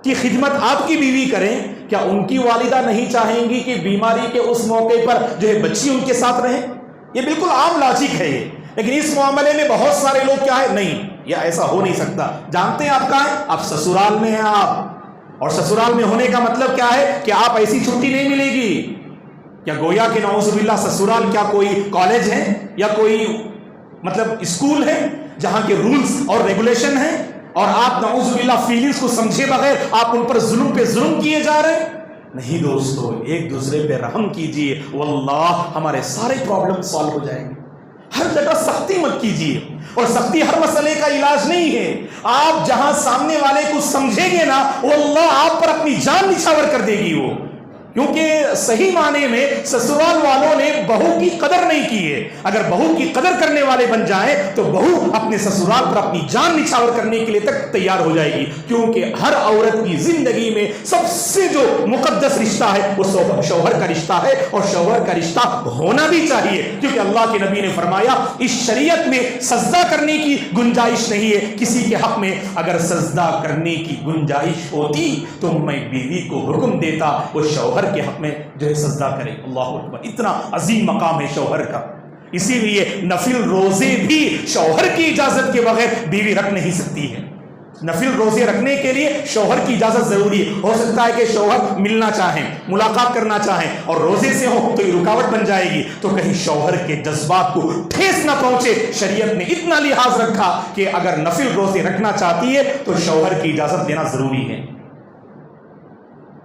کی خدمت آپ کی بیوی کریں, کیا ان کی والدہ نہیں چاہیں گی کہ بیماری کے اس موقع پر جو ہے بچی ان کے ساتھ رہیں؟ یہ بالکل عام لاجک ہے یہ. لیکن اس معاملے میں بہت سارے لوگ کیا ہے, نہیں یہ ایسا ہو نہیں سکتا. جانتے ہیں آپ کہاں ہیں, آپ سسرال میں ہیں آپ, اور سسرال میں ہونے کا مطلب کیا ہے کہ آپ ایسی چھٹی نہیں ملے گی. کیا گویا کہ نعوذ باللہ سسرال کیا کوئی کالج ہے یا کوئی مطلب اسکول ہے جہاں کے رولز اور ریگولیشن ہیں, اور آپ نعوذ باللہ فیلنگز کو سمجھے بغیر آپ ان پر ظلم پہ ظلم کیے جا رہے ہیں؟ نہیں دوستو, ایک دوسرے پہ رحم کیجئے, واللہ ہمارے سارے پرابلم سالو ہو جائیں گے. ہر جگہ سختی مت کیجئے, اور سختی ہر مسئلے کا علاج نہیں ہے. آپ جہاں سامنے والے کو سمجھیں گے نا واللہ آپ پر اپنی جان نچھاور کر دے گی وہ, کیونکہ صحیح معنی میں سسرال والوں نے بہو کی قدر نہیں کی ہے. اگر بہو کی قدر کرنے والے بن جائیں تو بہو اپنے سسرال پر اپنی جان نچھاور کرنے کے لیے تک تیار ہو جائے گی, کیونکہ ہر عورت کی زندگی میں سب سے جو مقدس رشتہ ہے وہ شوہر کا رشتہ ہے, اور شوہر کا رشتہ ہونا بھی چاہیے, کیونکہ اللہ کے نبی نے فرمایا اس شریعت میں سجدہ کرنے کی گنجائش نہیں ہے کسی کے حق میں. اگر سجدہ کرنے کی گنجائش ہوتی تو میں بیوی کو حکم دیتا وہ شوہر کے حق میں جو ہے سجدہ کرے. اللہ اکبر, اتنا عظیم مقام ہے شوہر کا. اسی لیے نفل روزے بھی شوہر کی اجازت کے بغیر بیوی رکھ نہیں سکتی ہے. نفل روزے رکھنے کے لیے شوہر کی اجازت ضروری ہے. ہو سکتا ہے کہ شوہر ملنا چاہیں, ملاقات کرنا چاہیں اور روزے سے ہو تو یہ رکاوٹ بن جائے گی, تو کہیں شوہر کے جذبات کو ٹھیس نہ پہنچے. شریعت نے اتنا لحاظ رکھا کہ اگر نفل روزے رکھنا چاہتی ہے تو شوہر کی اجازت لینا ضروری ہے.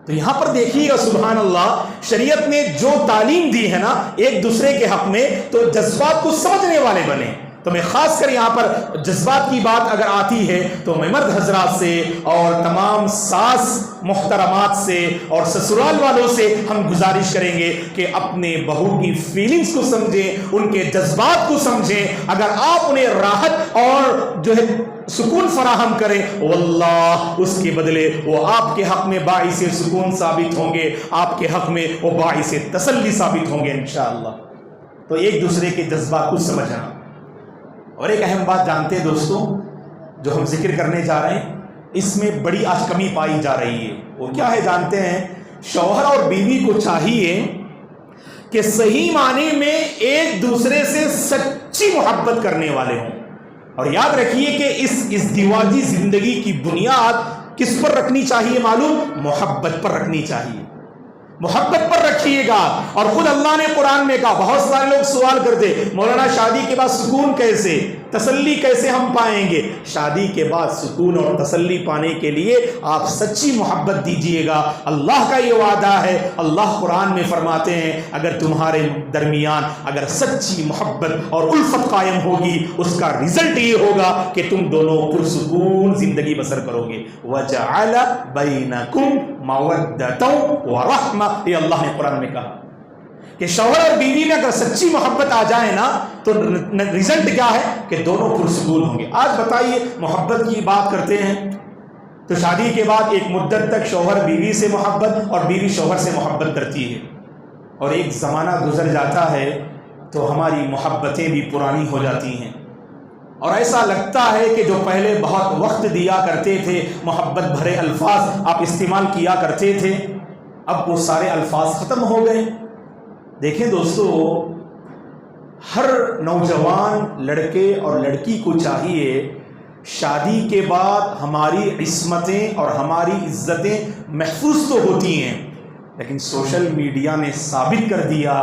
تو یہاں پر دیکھیے گا سبحان اللہ, شریعت نے جو تعلیم دی ہے نا ایک دوسرے کے حق میں, تو جذبات کو سمجھنے والے بنے. تو میں خاص کر یہاں پر جذبات کی بات اگر آتی ہے تو میں مرد حضرات سے اور تمام ساس محترمات سے اور سسرال والوں سے ہم گزارش کریں گے کہ اپنے بہو کی فیلنگز کو سمجھیں, ان کے جذبات کو سمجھیں. اگر آپ انہیں راحت اور جو ہے سکون فراہم کریں واللہ اس کے بدلے وہ آپ کے حق میں باعث سکون ثابت ہوں گے, آپ کے حق میں وہ باعث تسلی ثابت ہوں گے انشاءاللہ. تو ایک دوسرے کے جذبات کو سمجھنا. اور ایک اہم بات جانتے ہیں دوستوں, جو ہم ذکر کرنے جا رہے ہیں اس میں بڑی آج کمی پائی جا رہی ہے. وہ کیا ہے جانتے ہیں, شوہر اور بیوی کو چاہیے کہ صحیح معنی میں ایک دوسرے سے سچی محبت کرنے والے ہوں. اور یاد رکھیے کہ اس ازدواجی زندگی کی بنیاد کس پر رکھنی چاہیے معلوم, محبت پر رکھنی چاہیے. محبت پر رکھیے گا. اور خود اللہ نے قرآن میں کہا, بہت سارے لوگ سوال کرتے مولانا شادی کے بعد سکون کیسے, تسلی کیسے ہم پائیں گے؟ شادی کے بعد سکون اور تسلی پانے کے لیے آپ سچی محبت دیجئے گا. اللہ کا یہ وعدہ ہے, اللہ قرآن میں فرماتے ہیں اگر تمہارے درمیان اگر سچی محبت اور الفت قائم ہوگی اس کا رزلٹ یہ ہوگا کہ تم دونوں پرسکون زندگی بسر کرو گے. وَجَعَلَ بَيْنَكُمْ مَوَدَّةً وَرَحْمَةً, یہ اللہ نے قرآن میں کہا کہ شوہر اور بیوی میں اگر سچی محبت آ جائے نا تو رزلٹ کیا ہے کہ دونوں پرسکون ہوں گے. آج بتائیے محبت کی بات کرتے ہیں تو شادی کے بعد ایک مدت تک شوہر بیوی سے محبت اور بیوی شوہر سے محبت کرتی ہے، اور ایک زمانہ گزر جاتا ہے تو ہماری محبتیں بھی پرانی ہو جاتی ہیں، اور ایسا لگتا ہے کہ جو پہلے بہت وقت دیا کرتے تھے، محبت بھرے الفاظ آپ استعمال کیا کرتے تھے، اب وہ سارے الفاظ ختم ہو گئے. دیکھیں دوستو، ہر نوجوان لڑکے اور لڑکی کو چاہیے شادی کے بعد ہماری عصمتیں اور ہماری عزتیں محفوظ تو ہوتی ہیں، لیکن سوشل میڈیا نے ثابت کر دیا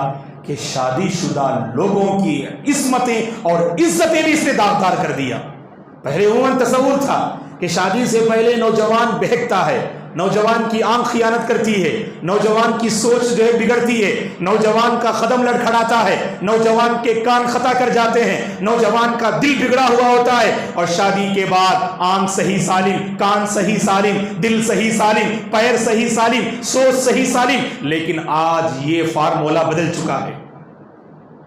کہ شادی شدہ لوگوں کی عصمتیں اور عزتیں بھی اس نے داغدار کر دیا. پہلے عموماً تصور تھا کہ شادی سے پہلے نوجوان بہکتا ہے، نوجوان کی آنکھ خیانت کرتی ہے، نوجوان کی سوچ جو ہے بگڑتی ہے، نوجوان کا قدم لڑکھڑاتا ہے، نوجوان کے کان خطا کر جاتے ہیں، نوجوان کا دل بگڑا ہوا ہوتا ہے، اور شادی کے بعد آنکھ صحیح سالم، کان صحیح سالم، دل صحیح سالم، پیر صحیح سالم، سوچ صحیح سالم. لیکن آج یہ فارمولہ بدل چکا ہے.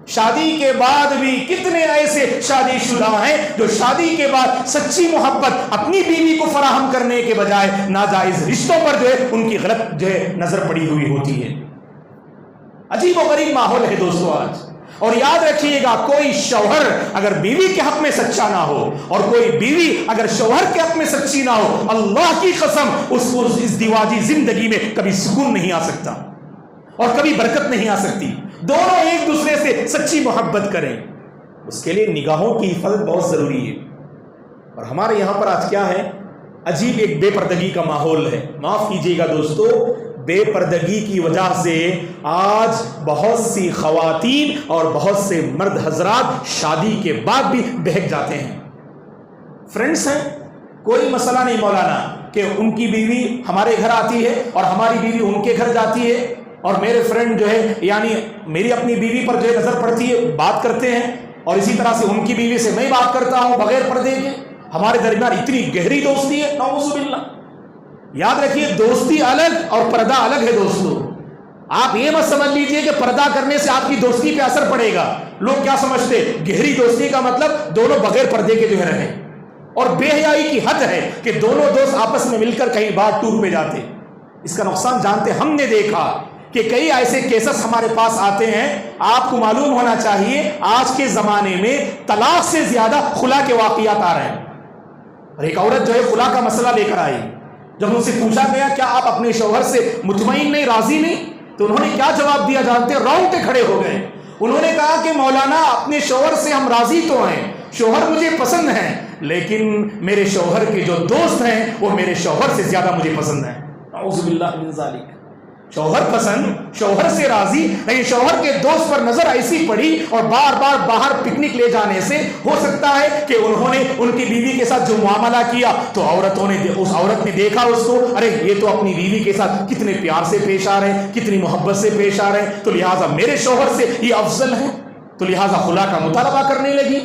شادی کے بعد بھی کتنے ایسے شادی شدہ ہیں جو شادی کے بعد سچی محبت اپنی بیوی کو فراہم کرنے کے بجائے ناجائز رشتوں پر جو ہے ان کی غلط جو ہے نظر پڑی ہوئی ہوتی ہے. عجیب و غریب ماحول ہے دوستو آج. اور یاد رکھیے گا، کوئی شوہر اگر بیوی کے حق میں سچا نہ ہو اور کوئی بیوی اگر شوہر کے حق میں سچی نہ ہو، اللہ کی قسم اس کو اس دیواجی زندگی میں کبھی سکون نہیں آ سکتا اور کبھی برکت نہیں آ سکتی. دونوں ایک دوسرے سے سچی محبت کریں، اس کے لیے نگاہوں کی حفاظت بہت ضروری ہے. اور ہمارے یہاں پر آج کیا ہے، عجیب ایک بے پردگی کا ماحول ہے. معاف کیجیے گا دوستو، بے پردگی کی وجہ سے آج بہت سی خواتین اور بہت سے مرد حضرات شادی کے بعد بھی بہک جاتے ہیں. فرینڈس ہیں، کوئی مسئلہ نہیں مولانا کہ ان کی بیوی ہمارے گھر آتی ہے اور ہماری بیوی ان کے گھر جاتی ہے، اور میرے فرینڈ جو ہے یعنی میری اپنی بیوی پر جو ہے نظر پڑتی ہے، بات کرتے ہیں، اور اسی طرح سے ان کی بیوی سے میں بات کرتا ہوں بغیر پردے کے. ہمارے درمیان اتنی گہری دوستی ہے، نعوذ باللہ. یاد رکھیے، دوستی الگ اور پردہ الگ ہے دوستو. آپ یہ مت سمجھ لیجئے کہ پردہ کرنے سے آپ کی دوستی پہ اثر پڑے گا. لوگ کیا سمجھتے، گہری دوستی کا مطلب دونوں بغیر پردے کے جو ہے رہیں، اور بے حیائی کی حد ہے کہ دونوں دوست آپس میں مل کر کہیں باہر ٹور پہ جاتے. اس کا نقصان جانتے، ہم نے دیکھا کہ کئی ایسے کیسز ہمارے پاس آتے ہیں. آپ کو معلوم ہونا چاہیے آج کے زمانے میں طلاق سے زیادہ خلا کے واقعات آ رہے ہیں. اور ایک عورت جو ہے خلا کا مسئلہ لے کر آئی. جب ان سے پوچھا گیا کیا آپ اپنے شوہر سے مطمئن نہیں، راضی نہیں، تو انہوں نے کیا جواب دیا جانتے ہیں؟ رونگٹے کھڑے ہو گئے. انہوں نے کہا کہ مولانا اپنے شوہر سے ہم راضی تو ہیں، شوہر مجھے پسند ہیں، لیکن میرے شوہر کے جو دوست ہیں وہ میرے شوہر سے زیادہ مجھے پسند ہیں. اعوذ باللہ من ذالک. شوہر پسند، شوہر سے راضی، لیکن شوہر کے دوست پر نظر ایسی پڑی اور بار بار باہر پکنک لے جانے سے ہو سکتا ہے کہ انہوں نے ان کی بیوی کے ساتھ جو معاملہ کیا تو اس عورت نے دیکھا اس کو، ارے یہ تو اپنی بیوی کے ساتھ کتنے پیار سے پیش آ رہے ہیں، کتنی محبت سے پیش آ رہے ہیں، تو لہٰذا میرے شوہر سے یہ افضل ہے، تو لہٰذا خلا کا مطالبہ کرنے لگی.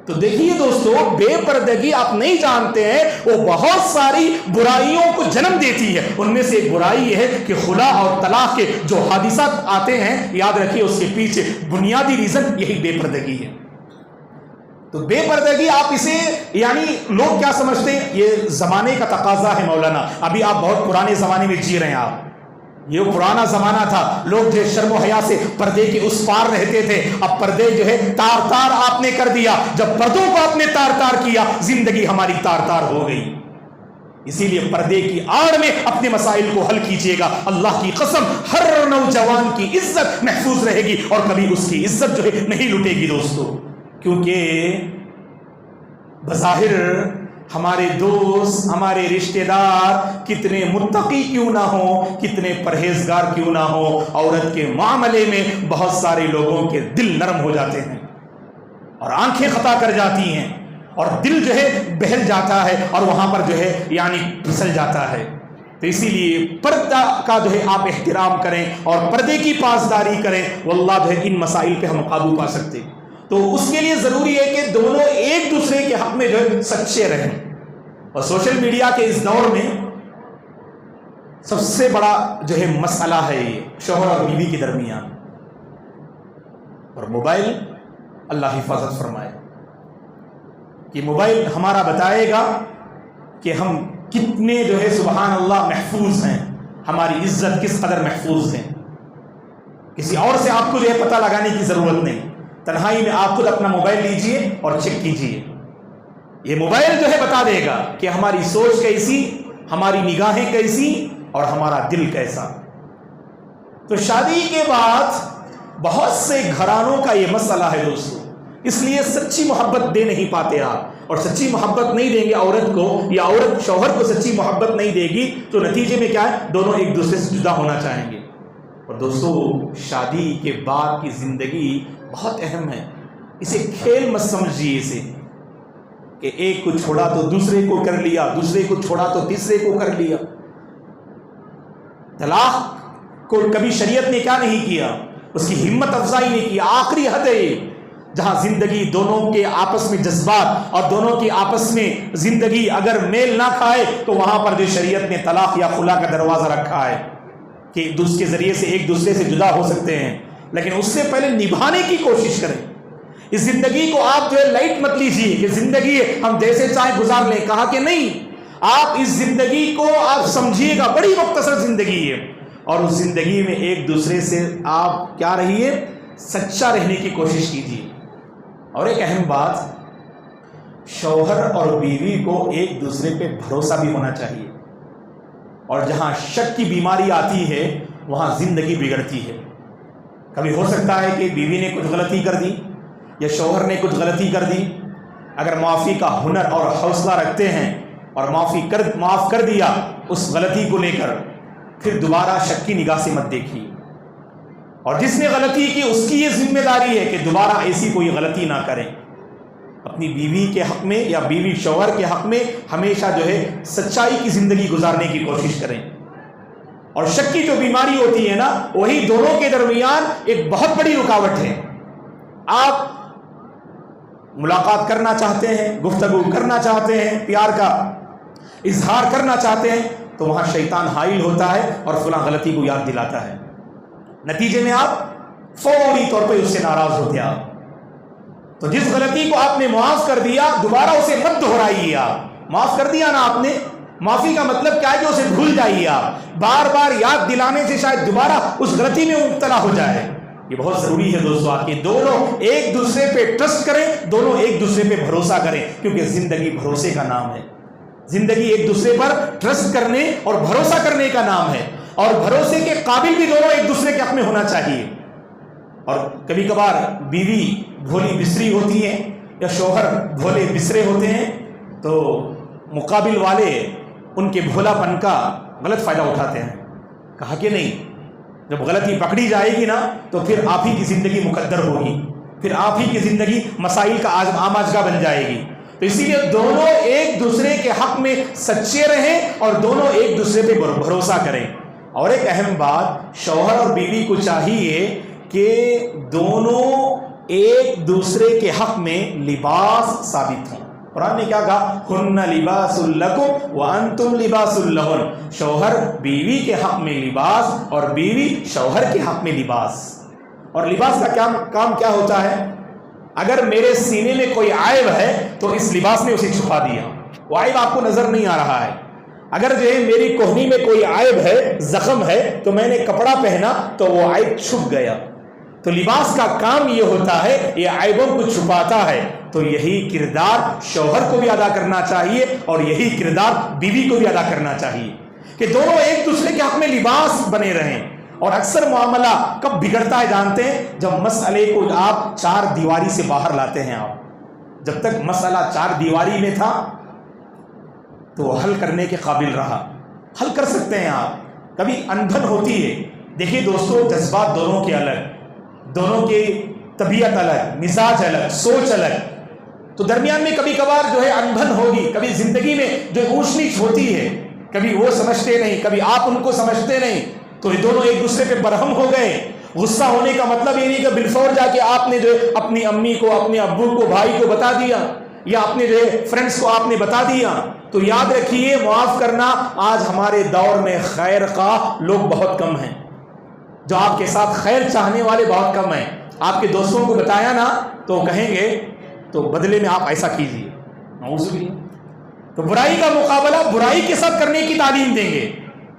تو دیکھیے دوستو، بے پردگی آپ نہیں جانتے ہیں وہ بہت ساری برائیوں کو جنم دیتی ہے. ان میں سے ایک برائی یہ ہے کہ خلا اور طلاق کے جو حادثات آتے ہیں، یاد رکھیے اس کے پیچھے بنیادی ریزن یہی بے پردگی ہے. تو بے پردگی آپ اسے یعنی لوگ کیا سمجھتے ہیں، یہ زمانے کا تقاضا ہے مولانا. ابھی آپ بہت پرانے زمانے میں جی رہے ہیں. آپ یہ پرانا زمانہ تھا، لوگ جو شرم و حیا سے پردے کے اس پار رہتے تھے. اب پردے جو ہے تار تار آپ نے کر دیا. جب پردوں کو آپ نے تار تار کیا، زندگی ہماری تار تار ہو گئی. اسی لیے پردے کی آڑ میں اپنے مسائل کو حل کیجیے گا. اللہ کی قسم ہر نوجوان کی عزت محفوظ رہے گی اور کبھی اس کی عزت جو ہے نہیں لٹے گی دوستو. کیونکہ بظاہر ہمارے دوست، ہمارے رشتہ دار کتنے متقی کیوں نہ ہوں، کتنے پرہیزگار کیوں نہ ہوں، عورت کے معاملے میں بہت سارے لوگوں کے دل نرم ہو جاتے ہیں اور آنکھیں خطا کر جاتی ہیں اور دل جو ہے بہل جاتا ہے اور وہاں پر جو ہے یعنی پھسل جاتا ہے. تو اسی لیے پردہ کا جو ہے آپ احترام کریں اور پردے کی پاسداری کریں. واللہ جو ہے ان مسائل پہ ہم قابو پا سکتے. تو اس کے لیے ضروری ہے کہ دونوں ایک دوسرے کے حق میں جو ہے سچے رہیں. اور سوشل میڈیا کے اس دور میں سب سے بڑا جو ہے مسئلہ ہے یہ شوہر اور بیوی کے درمیان. اور موبائل اللہ حفاظت فرمائے کہ موبائل ہمارا بتائے گا کہ ہم کتنے جو ہے سبحان اللہ محفوظ ہیں، ہماری عزت کس قدر محفوظ ہے۔ کسی اور سے آپ کو جو ہے پتہ لگانے کی ضرورت نہیں، تنہائی میں آپ خود اپنا موبائل لیجئے اور چیک کیجئے، یہ موبائل جو ہے بتا دے گا کہ ہماری سوچ کیسی، ہماری نگاہیں کیسی اور ہمارا دل کیسا۔ تو شادی کے بعد بہت سے گھرانوں کا یہ مسئلہ ہے دوستو، اس لیے سچی محبت دے نہیں پاتے آپ، اور سچی محبت نہیں دیں گے عورت کو، یا عورت شوہر کو سچی محبت نہیں دے گی تو نتیجے میں کیا ہے، دونوں ایک دوسرے سے جدا ہونا چاہیں گے۔ اور دوستو شادی کے بعد کی زندگی بہت اہم ہے، اسے کھیل مت سمجھیے اسے کہ ایک کو چھوڑا تو دوسرے کو کر لیا، دوسرے کو چھوڑا تو تیسرے کو کر لیا۔ طلاق کو کبھی شریعت نے کیا نہیں کیا، اس کی ہمت افزائی نہیں کی، آخری حد ہے جہاں زندگی دونوں کے آپس میں جذبات اور دونوں کی آپس میں زندگی اگر میل نہ کھائے تو وہاں پر جو شریعت نے طلاق یا خلا کا دروازہ رکھا ہے کہ اس کے ذریعے سے ایک دوسرے سے جدا ہو سکتے ہیں، لیکن اس سے پہلے نبھانے کی کوشش کریں۔ اس زندگی کو آپ جو ہے لائٹ مت لیجیے کہ زندگی ہم جیسے چاہیں گزار لیں، کہا کہ نہیں، آپ اس زندگی کو آپ سمجھیے گا بڑی مختصر زندگی ہے، اور اس زندگی میں ایک دوسرے سے آپ کیا رہیے، سچا رہنے کی کوشش کیجیے۔ اور ایک اہم بات، شوہر اور بیوی کو ایک دوسرے پہ بھروسہ بھی ہونا چاہیے، اور جہاں شک کی بیماری آتی ہے وہاں زندگی بگڑتی ہے۔ کبھی ہو سکتا ہے کہ بیوی نے کچھ غلطی کر دی یا شوہر نے کچھ غلطی کر دی، اگر معافی کا ہنر اور حوصلہ رکھتے ہیں اور معاف کر دیا اس غلطی کو لے کر، پھر دوبارہ شک کی نگاہ سے مت دیکھیے، اور جس نے غلطی کی اس کی یہ ذمہ داری ہے کہ دوبارہ ایسی کوئی غلطی نہ کریں۔ اپنی بیوی کے حق میں یا بیوی شوہر کے حق میں ہمیشہ جو ہے سچائی کی زندگی گزارنے کی کوشش کریں، اور شک کی جو بیماری ہوتی ہے نا، وہی دونوں کے درمیان ایک بہت بڑی رکاوٹ ہے۔ آپ ملاقات کرنا چاہتے ہیں، گفتگو کرنا چاہتے ہیں، پیار کا اظہار کرنا چاہتے ہیں، تو وہاں شیطان حائل ہوتا ہے اور فلاں غلطی کو یاد دلاتا ہے، نتیجے میں آپ فوری طور پہ اس سے ناراض ہوتے ہیں۔ آپ تو جس غلطی کو آپ نے معاف کر دیا دوبارہ اسے مت دہرائیے۔ آپ معاف کر دیا نا آپ نے، معافی کا مطلب کیا ہے کہ اسے بھول جائیے۔ آپ بار بار یاد دلانے سے شاید دوبارہ اس غلطی میں مبتلا ہو جائے۔ یہ بہت ضروری ہے دوستو آپ کہ دونوں ایک دوسرے پہ ٹرسٹ کریں، دونوں ایک دوسرے پہ بھروسہ کریں، کیونکہ زندگی بھروسے کا نام ہے۔ زندگی ایک دوسرے پر ٹرسٹ کرنے اور بھروسہ کرنے کا نام ہے، اور بھروسے کے قابل بھی دونوں ایک دوسرے کے حق میں ہونا چاہیے۔ اور کبھی کبھار بیوی بھولی بسری ہوتی ہے یا شوہر بھولے بسرے ہوتے ہیں، تو مقابل والے ان کے بھولا پن کا غلط فائدہ اٹھاتے ہیں۔ کہا کہ نہیں، جب غلطی پکڑی جائے گی نا تو پھر آپ ہی کی زندگی مقدر ہوگی، پھر آپ ہی کی زندگی مسائل کا آماجگاہ بن جائے گی۔ تو اسی لیے دونوں ایک دوسرے کے حق میں سچے رہیں اور دونوں ایک دوسرے پہ بھروسہ کریں۔ اور ایک اہم بات، شوہر اور بیوی کو چاہیے کہ دونوں ایک دوسرے کے حق میں لباس ثابت ہوں۔ قرآن نے کیا کہا، ہن لباس لکم وانتم لباس لہن، شوہر بیوی کے حق میں لباس اور بیوی شوہر کے حق میں لباس۔ اور لباس کا کام کیا ہوتا ہے، اگر میرے سینے میں کوئی عیب ہے تو اس لباس نے اسے چھپا دیا، وہ عیب آپ کو نظر نہیں آ رہا ہے۔ اگر جو ہے میری کوہنی میں کوئی عیب ہے، زخم ہے، تو میں نے کپڑا پہنا تو وہ عیب چھپ گیا۔ تو لباس کا کام یہ ہوتا ہے، یہ عیبوں کو چھپاتا ہے۔ تو یہی کردار شوہر کو بھی ادا کرنا چاہیے اور یہی کردار بیوی کو بھی ادا کرنا چاہیے کہ دونوں ایک دوسرے کے حق میں لباس بنے رہیں۔ اور اکثر معاملہ کب بگڑتا ہے جانتے ہیں، جب مسئلے کو آپ چار دیواری سے باہر لاتے ہیں۔ آپ جب تک مسئلہ چار دیواری میں تھا تو حل کرنے کے قابل رہا، حل کر سکتے ہیں آپ، کبھی انبن ہوتی ہے۔ دیکھیے دوستو، جذبات دونوں کے الگ، دونوں کی طبیعت الگ، مزاج الگ، سوچ الگ، تو درمیان میں کبھی کبھار جو ہے انبن ہوگی، کبھی زندگی میں جو اونچ نیچ ہوتی ہے، کبھی وہ سمجھتے نہیں، کبھی آپ ان کو سمجھتے نہیں، تو یہ دونوں ایک دوسرے پہ برہم ہو گئے۔ غصہ ہونے کا مطلب یہ نہیں کہ بالفور جا کے آپ نے جو ہے اپنی امی کو، اپنے ابو کو، بھائی کو بتا دیا، یا اپنے جو ہے فرینڈس کو آپ نے بتا دیا۔ تو یاد رکھیے، معاف کرنا آج ہمارے دور میں خیر خواہ لوگ بہت کم ہیں، جو آپ کے ساتھ خیر چاہنے والے بہت کم ہیں۔ آپ کے دوستوں کو بتایا نا تو کہیں گے تو بدلے میں آپ ایسا کیجیے، نعوذ باللہ۔ تو برائی کا مقابلہ برائی کے ساتھ کرنے کی تعلیم دیں گے۔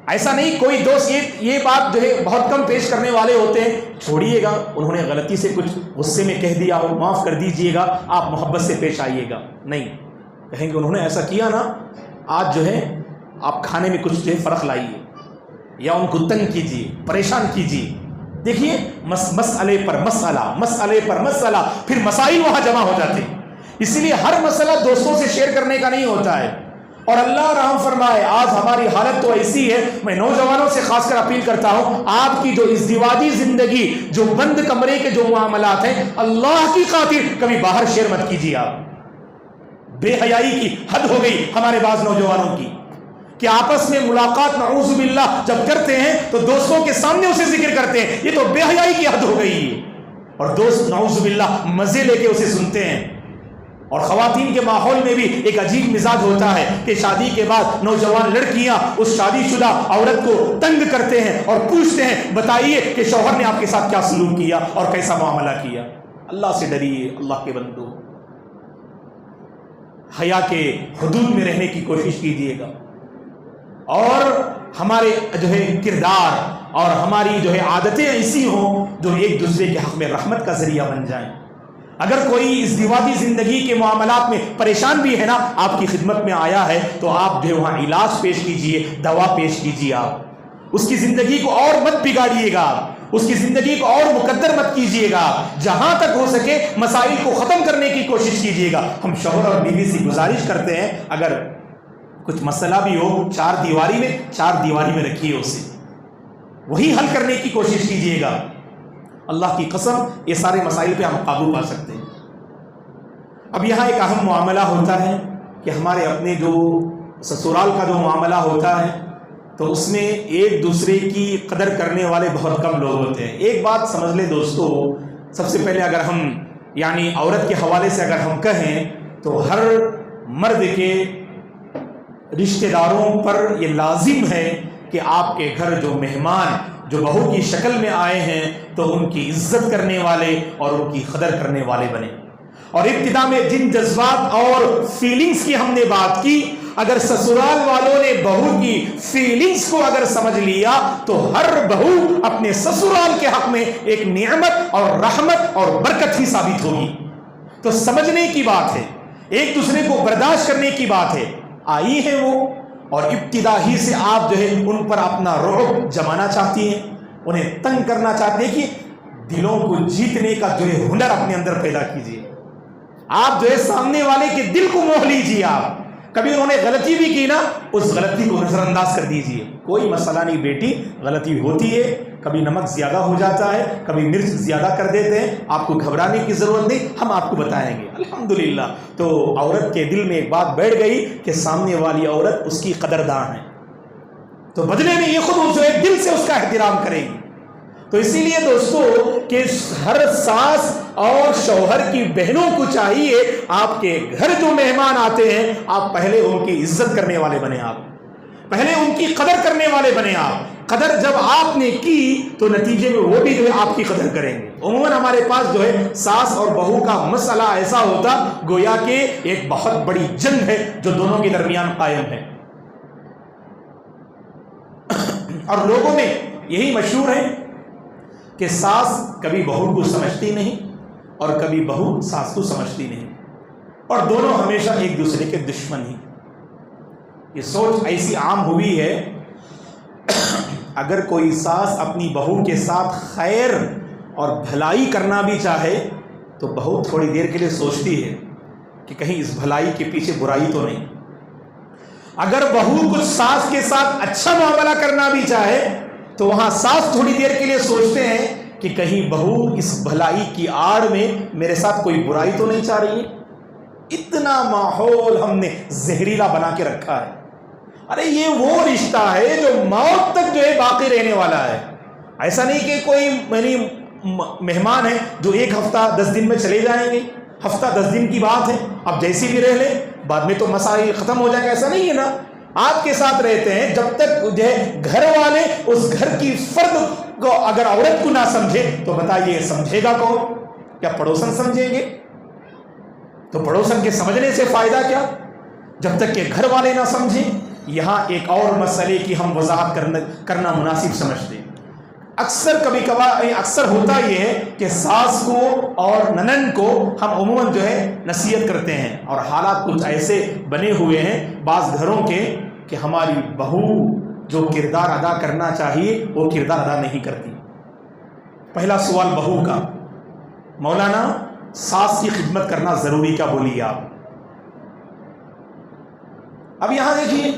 ایسا نہیں کوئی دوست یہ بات جو ہے بہت کم پیش کرنے والے ہوتے ہیں، چھوڑیے گا، انہوں نے غلطی سے کچھ غصے میں کہہ دیا ہو، معاف کر دیجئے گا، آپ محبت سے پیش آئیے گا، نہیں، کہیں گے انہوں نے ایسا کیا نا، آج جو ہے آپ کھانے میں کچھ جو ہے فرق لائیے، یا ان کو تنگ کیجیے، پریشان کیجیے۔ دیکھیے مسئلے پر مسئلہ، پھر مسائل وہاں جمع ہو جاتے ہیں۔ اسی لیے ہر مسئلہ دوستوں سے شیئر کرنے کا نہیں ہوتا ہے۔ اور اللہ رحم فرمائے، آج ہماری حالت تو ایسی ہے، میں نوجوانوں سے خاص کر اپیل کرتا ہوں، آپ کی جو ازدواجی زندگی، جو بند کمرے کے جو معاملات ہیں، اللہ کی خاطر کبھی باہر شیئر مت کیجیے۔ آپ بے حیائی کی حد ہو گئی ہمارے بعض نوجوانوں کی کہ آپس میں ملاقات نعوذ باللہ جب کرتے ہیں تو دوستوں کے سامنے اسے ذکر کرتے ہیں، یہ تو بے حیائی کی حد ہو گئی ہے۔ اور دوست نعوذ باللہ مزے لے کے اسے سنتے ہیں۔ اور خواتین کے ماحول میں بھی ایک عجیب مزاج ہوتا ہے کہ شادی کے بعد نوجوان لڑکیاں اس شادی شدہ عورت کو تنگ کرتے ہیں اور پوچھتے ہیں، بتائیے کہ شوہر نے آپ کے ساتھ کیا سلوک کیا اور کیسا معاملہ کیا۔ اللہ سے ڈریے، اللہ کے بندو، حیا کے حدود میں رہنے کی کوشش کیجیے گا، اور ہمارے جو ہے کردار اور ہماری جو ہے عادتیں ایسی ہوں جو ایک دوسرے کے حق میں رحمت کا ذریعہ بن جائیں۔ اگر کوئی ازدواجی زندگی کے معاملات میں پریشان بھی ہے نا، آپ کی خدمت میں آیا ہے، تو آپ جو وہاں علاج پیش کیجئے، دوا پیش کیجئے، آپ اس کی زندگی کو اور مت بگاڑیے گا، اس کی زندگی کو اور مقدر مت کیجئے گا، جہاں تک ہو سکے مسائل کو ختم کرنے کی کوشش کیجئے گا۔ ہم شوہر اور بیوی سے گزارش کرتے ہیں، اگر کچھ مسئلہ بھی ہو چار دیواری میں رکھیے، اسے وہی حل کرنے کی کوشش کیجئے گا۔ اللہ کی قسم یہ سارے مسائل پہ ہم قابو پا سکتے ہیں۔ اب یہاں ایک اہم معاملہ ہوتا ہے کہ ہمارے اپنے جو سسرال کا جو معاملہ ہوتا ہے تو اس میں ایک دوسرے کی قدر کرنے والے بہت کم لوگ ہوتے ہیں۔ ایک بات سمجھ لیں دوستو، سب سے پہلے اگر ہم یعنی عورت کے حوالے سے اگر ہم کہیں تو ہر مرد کے رشتہ داروں پر یہ لازم ہے کہ آپ کے گھر جو مہمان جو بہو کی شکل میں آئے ہیں تو ان کی عزت کرنے والے اور ان کی قدر کرنے والے بنے۔ اور ابتدا میں جن جذبات اور فیلنگز کی ہم نے بات کی، اگر سسرال والوں نے بہو کی فیلنگز کو اگر سمجھ لیا تو ہر بہو اپنے سسرال کے حق میں ایک نعمت اور رحمت اور برکت ہی ثابت ہوگی۔ تو سمجھنے کی بات ہے، ایک دوسرے کو برداشت کرنے کی بات ہے۔ آئی ہے وہ، اور ابتدا ہی سے آپ جو ہے ان پر اپنا رعب جمانا چاہتی ہیں، انہیں تنگ کرنا چاہتے ہیں، کہ دلوں کو جیتنے کا جو ہے ہنر اپنے اندر پیدا کیجیے۔ آپ جو ہے سامنے والے کے دل کو موہ لیجیے۔ آپ کبھی انہوں نے غلطی بھی کی نا، اس غلطی کو نظر انداز کر دیجیے، کوئی مسئلہ نہیں بیٹی، غلطی ہوتی ہے، کبھی نمک زیادہ ہو جاتا ہے، کبھی مرچ زیادہ کر دیتے ہیں، آپ کو گھبرانے کی ضرورت نہیں، ہم آپ کو بتائیں گے الحمدللہ۔ تو عورت کے دل میں ایک بات بیٹھ گئی کہ سامنے والی عورت اس کی قدردان ہے، تو بدلے میں یہ خود جو ہے دل سے اس کا احترام کرے گی۔ تو اسی لیے دوستو کہ ہر ساس اور شوہر کی بہنوں کو چاہیے آپ کے گھر جو مہمان آتے ہیں آپ پہلے ان کی عزت کرنے والے بنے، آپ پہلے ان کی قدر کرنے والے بنے۔ آپ قدر جب آپ نے کی تو نتیجے میں وہ بھی جو ہے آپ کی قدر کریں گے۔ عموماً ہمارے پاس جو ہے ساس اور بہو کا مسئلہ ایسا ہوتا گویا کہ ایک بہت بڑی جنگ ہے جو دونوں کے درمیان قائم ہے، اور لوگوں میں یہی مشہور ہے کہ ساس کبھی بہو کو سمجھتی نہیں اور کبھی بہو ساس کو سمجھتی نہیں، اور دونوں ہمیشہ ایک دوسرے کے دشمن ہی۔ یہ سوچ ایسی عام ہوئی ہے، اگر کوئی ساس اپنی بہو کے ساتھ خیر اور بھلائی کرنا بھی چاہے تو بہو تھوڑی دیر کے لیے سوچتی ہے کہ کہیں اس بھلائی کے پیچھے برائی تو نہیں۔ اگر بہو کچھ ساس کے ساتھ اچھا معاملہ کرنا بھی چاہے تو وہاں ساس تھوڑی دیر کے لیے سوچتے ہیں کہ کہیں بہو اس بھلائی کی آڑ میں میرے ساتھ کوئی برائی تو نہیں چاہ رہی ہے۔ اتنا ماحول ہم نے زہریلا بنا کے رکھا ہے۔ ارے یہ وہ رشتہ ہے جو موت تک جو ہے باقی رہنے والا ہے۔ ایسا نہیں کہ کوئی مہمان ہے جو ایک ہفتہ 10 دن میں چلے جائیں گے، ہفتہ 10 دن کی بات ہے، اب جیسی بھی رہ لیں بعد میں تو مسائل ختم ہو جائیں گے، ایسا نہیں ہے نا۔ آپ کے ساتھ رہتے ہیں، جب تک جو ہے گھر والے اس گھر کی فرد کو اگر عورت کو نہ سمجھے تو بتائیے سمجھے گا کون؟ کیا پڑوسن سمجھیں گے؟ تو پڑوسن کے سمجھنے سے فائدہ کیا جب تک کہ گھر والے نہ سمجھیں؟ یہاں ایک اور مسئلے کی ہم وضاحت کرنا مناسب سمجھتے ہیں۔ اکثر ہوتا یہ ہے کہ ساس کو اور ننند کو ہم عموماً جو ہے نصیحت کرتے ہیں، اور حالات کچھ ایسے بنے ہوئے ہیں بعض گھروں کے کہ ہماری بہو جو کردار ادا کرنا چاہیے وہ کردار ادا نہیں کرتی۔ پہلا سوال بہو کا، مولانا ساس کی خدمت کرنا ضروری کیا بولیے آپ؟ اب یہاں دیکھیے،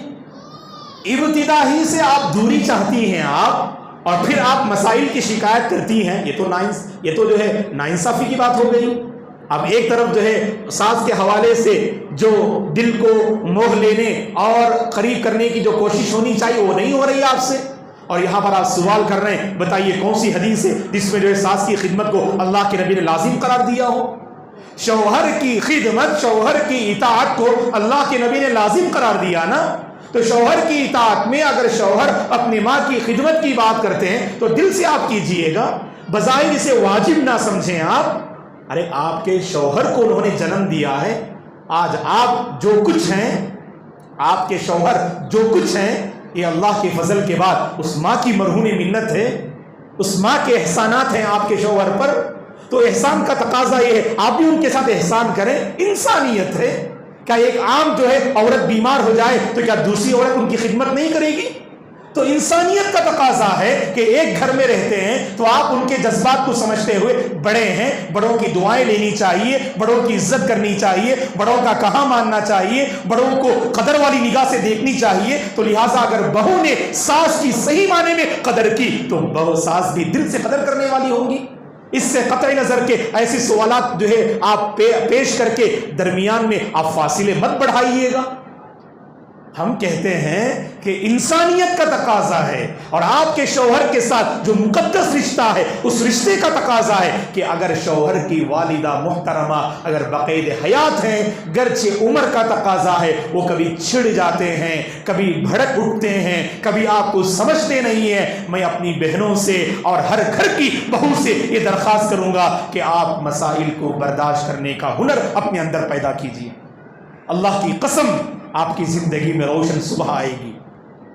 ابتدا ہی سے آپ دوری چاہتی ہیں آپ، اور پھر آپ مسائل کی شکایت کرتی ہیں، یہ تو جو ہے ناانصافی کی بات ہو گئی۔ اب ایک طرف جو ہے ساس کے حوالے سے جو دل کو موہ لینے اور قریب کرنے کی جو کوشش ہونی چاہیے وہ نہیں ہو رہی آپ سے، اور یہاں پر آپ سوال کر رہے ہیں بتائیے کون سی حدیث ہے جس میں جو ہے ساس کی خدمت کو اللہ کے نبی نے لازم قرار دیا ہو؟ شوہر کی خدمت، شوہر کی اطاعت کو اللہ کے نبی نے لازم قرار دیا نا۔ تو شوہر کی اطاعت میں اگر شوہر اپنی ماں کی خدمت کی بات کرتے ہیں تو دل سے آپ کیجئے گا، بظاہر اسے واجب نہ سمجھیں آپ۔ ارے آپ کے شوہر کو انہوں نے جنم دیا ہے، آج آپ جو کچھ ہیں، آپ کے شوہر جو کچھ ہیں، یہ اللہ کے فضل کے بعد اس ماں کی مرہون منت ہے، اس ماں کے احسانات ہیں آپ کے شوہر پر۔ تو احسان کا تقاضا یہ ہے آپ بھی ان کے ساتھ احسان کریں، انسانیت ہے۔ کیا ایک عام جو ہے عورت بیمار ہو جائے تو کیا دوسری عورت ان کی خدمت نہیں کرے گی؟ تو انسانیت کا تقاضا ہے کہ ایک گھر میں رہتے ہیں تو آپ ان کے جذبات کو سمجھتے ہوئے، بڑے ہیں، بڑوں کی دعائیں لینی چاہیے، بڑوں کی عزت کرنی چاہیے، بڑوں کا کہا ماننا چاہیے، بڑوں کو قدر والی نگاہ سے دیکھنی چاہیے۔ تو لہٰذا اگر بہو نے ساس کی صحیح معنی میں قدر کی تو بہو ساس بھی دل سے قدر کرنے والی ہوں گی۔ اس سے قطع نظر کے ایسے سوالات جو ہے آپ پیش کر کے درمیان میں آپ فاصلے مت بڑھائیے گا۔ ہم کہتے ہیں کہ انسانیت کا تقاضا ہے، اور آپ کے شوہر کے ساتھ جو مقدس رشتہ ہے اس رشتے کا تقاضا ہے کہ اگر شوہر کی والدہ محترمہ اگر بقید حیات ہیں، گرچہ عمر کا تقاضا ہے، وہ کبھی چھڑ جاتے ہیں، کبھی بھڑک اٹھتے ہیں، کبھی آپ کو سمجھتے نہیں ہیں، میں اپنی بہنوں سے اور ہر گھر کی بہو سے یہ درخواست کروں گا کہ آپ مسائل کو برداشت کرنے کا ہنر اپنے اندر پیدا کیجیے۔ اللہ کی قسم آپ کی زندگی میں روشن صبح آئے گی،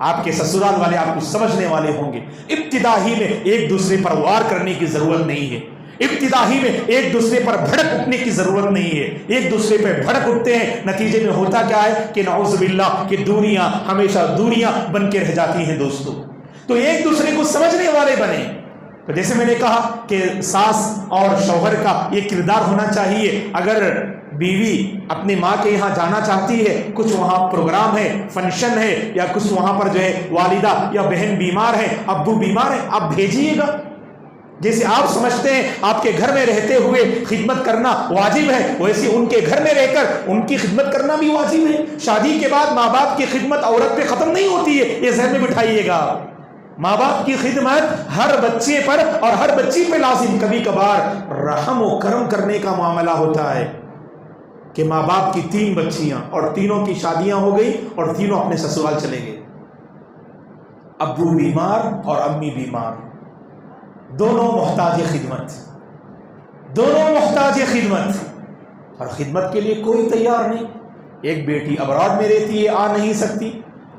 آپ کے سسرال والے آپ کو سمجھنے والے ہوں گے۔ ابتدا ہی میں ایک دوسرے پر وار کرنے کی ضرورت نہیں ہے، ابتدا ہی میں ایک دوسرے پر بھڑک اٹھنے کی ضرورت نہیں ہے۔ ایک دوسرے پہ بھڑک اٹھتے ہیں، نتیجے میں ہوتا کیا ہے کہ نعوذ باللہ کہ دوریاں ہمیشہ دوریاں بن کے رہ جاتی ہیں دوستوں۔ تو ایک دوسرے کو سمجھنے والے بنے۔ تو جیسے میں نے کہا کہ ساس اور شوہر کا یہ کردار ہونا چاہیے۔ اگر بیوی اپنی ماں کے یہاں جانا چاہتی ہے، کچھ وہاں پروگرام ہے، فنکشن ہے، یا کچھ وہاں پر جو ہے والدہ یا بہن بیمار ہے، ابو بیمار ہے، آپ بھیجیے گا۔ جیسے آپ سمجھتے ہیں آپ کے گھر میں رہتے ہوئے خدمت کرنا واجب ہے، ویسے ان کے گھر میں رہ کر ان کی خدمت کرنا بھی واجب ہے۔ شادی کے بعد ماں باپ کی خدمت عورت پہ ختم نہیں ہوتی ہے، یہ ذہن میں بٹھائیے گا۔ ماں باپ کی خدمت ہر بچے پر اور ہر بچی پہ لازم۔ کبھی کبھار رحم و کرم کرنے کا معاملہ ہوتا ہے کہ ماں باپ کی 3 بچیاں اور تینوں کی شادیاں ہو گئی اور تینوں اپنے سسرال چلے گئے، ابو بیمار اور امی بیمار، دونوں محتاج خدمت، دونوں محتاج خدمت، اور خدمت کے لیے کوئی تیار نہیں۔ ایک بیٹی ابراڈ میں رہتی ہے، آ نہیں سکتی،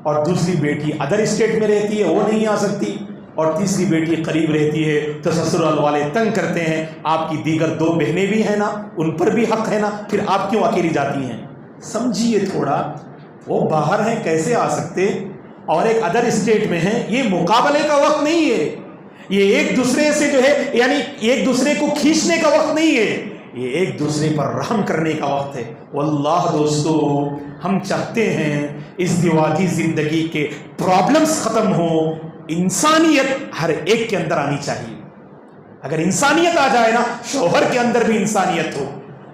اور دوسری بیٹی ادر اسٹیٹ میں رہتی ہے، وہ نہیں آ سکتی، اور تیسری بیٹی قریب رہتی ہے تو سسرال والے تنگ کرتے ہیں۔ آپ کی دیگر 2 بہنیں بھی ہیں نا، ان پر بھی حق ہے نا، پھر آپ کیوں اکیلی جاتی ہیں؟ سمجھیے تھوڑا، وہ باہر ہیں کیسے آ سکتے، اور ایک ادر اسٹیٹ میں ہیں۔ یہ مقابلے کا وقت نہیں ہے، یہ ایک دوسرے سے جو ہے یعنی ایک دوسرے کو کھینچنے کا وقت نہیں ہے، یہ ایک دوسرے پر رحم کرنے کا وقت ہے۔ واللہ دوستو، ہم چاہتے ہیں اس دیواتی زندگی کے پرابلمز ختم ہوں، انسانیت ہر ایک کے اندر آنی چاہیے۔ اگر انسانیت آ جائے نا، شوہر کے اندر بھی انسانیت ہو،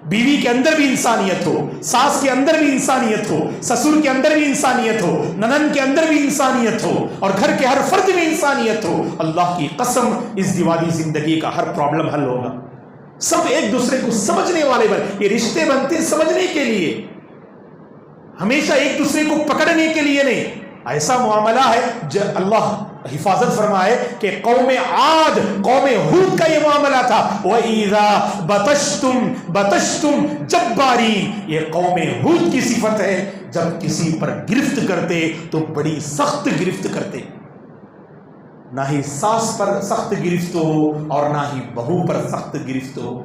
بیوی کے اندر بھی انسانیت ہو، ساس کے اندر بھی انسانیت ہو، سسر کے اندر بھی انسانیت ہو، ننند کے اندر بھی انسانیت ہو، اور گھر کے ہر فرد میں انسانیت ہو، اللہ کی قسم اس دیواتی زندگی کا ہر پرابلم حل ہوگا۔ سب ایک دوسرے کو سمجھنے والے بن، یہ رشتے بنتے سمجھنے کے لیے۔ ہمیشہ ایک دوسرے کو پکڑنے کے لیے نہیں. ایسا معاملہ ہے جو اللہ حفاظت فرمائے کہ قوم عاد قوم ہود کا یہ معاملہ تھا. وَإِذَا بَطَشْتُمْ بَطَشْتُمْ جَبَّارِينَ. یہ قوم ہود کی صفت ہے، جب کسی پر گرفت کرتے تو بڑی سخت گرفت کرتے. نہ ہی ساس پر سخت گرفت ہو اور نہ ہی بہو پر سخت گرفت ہو،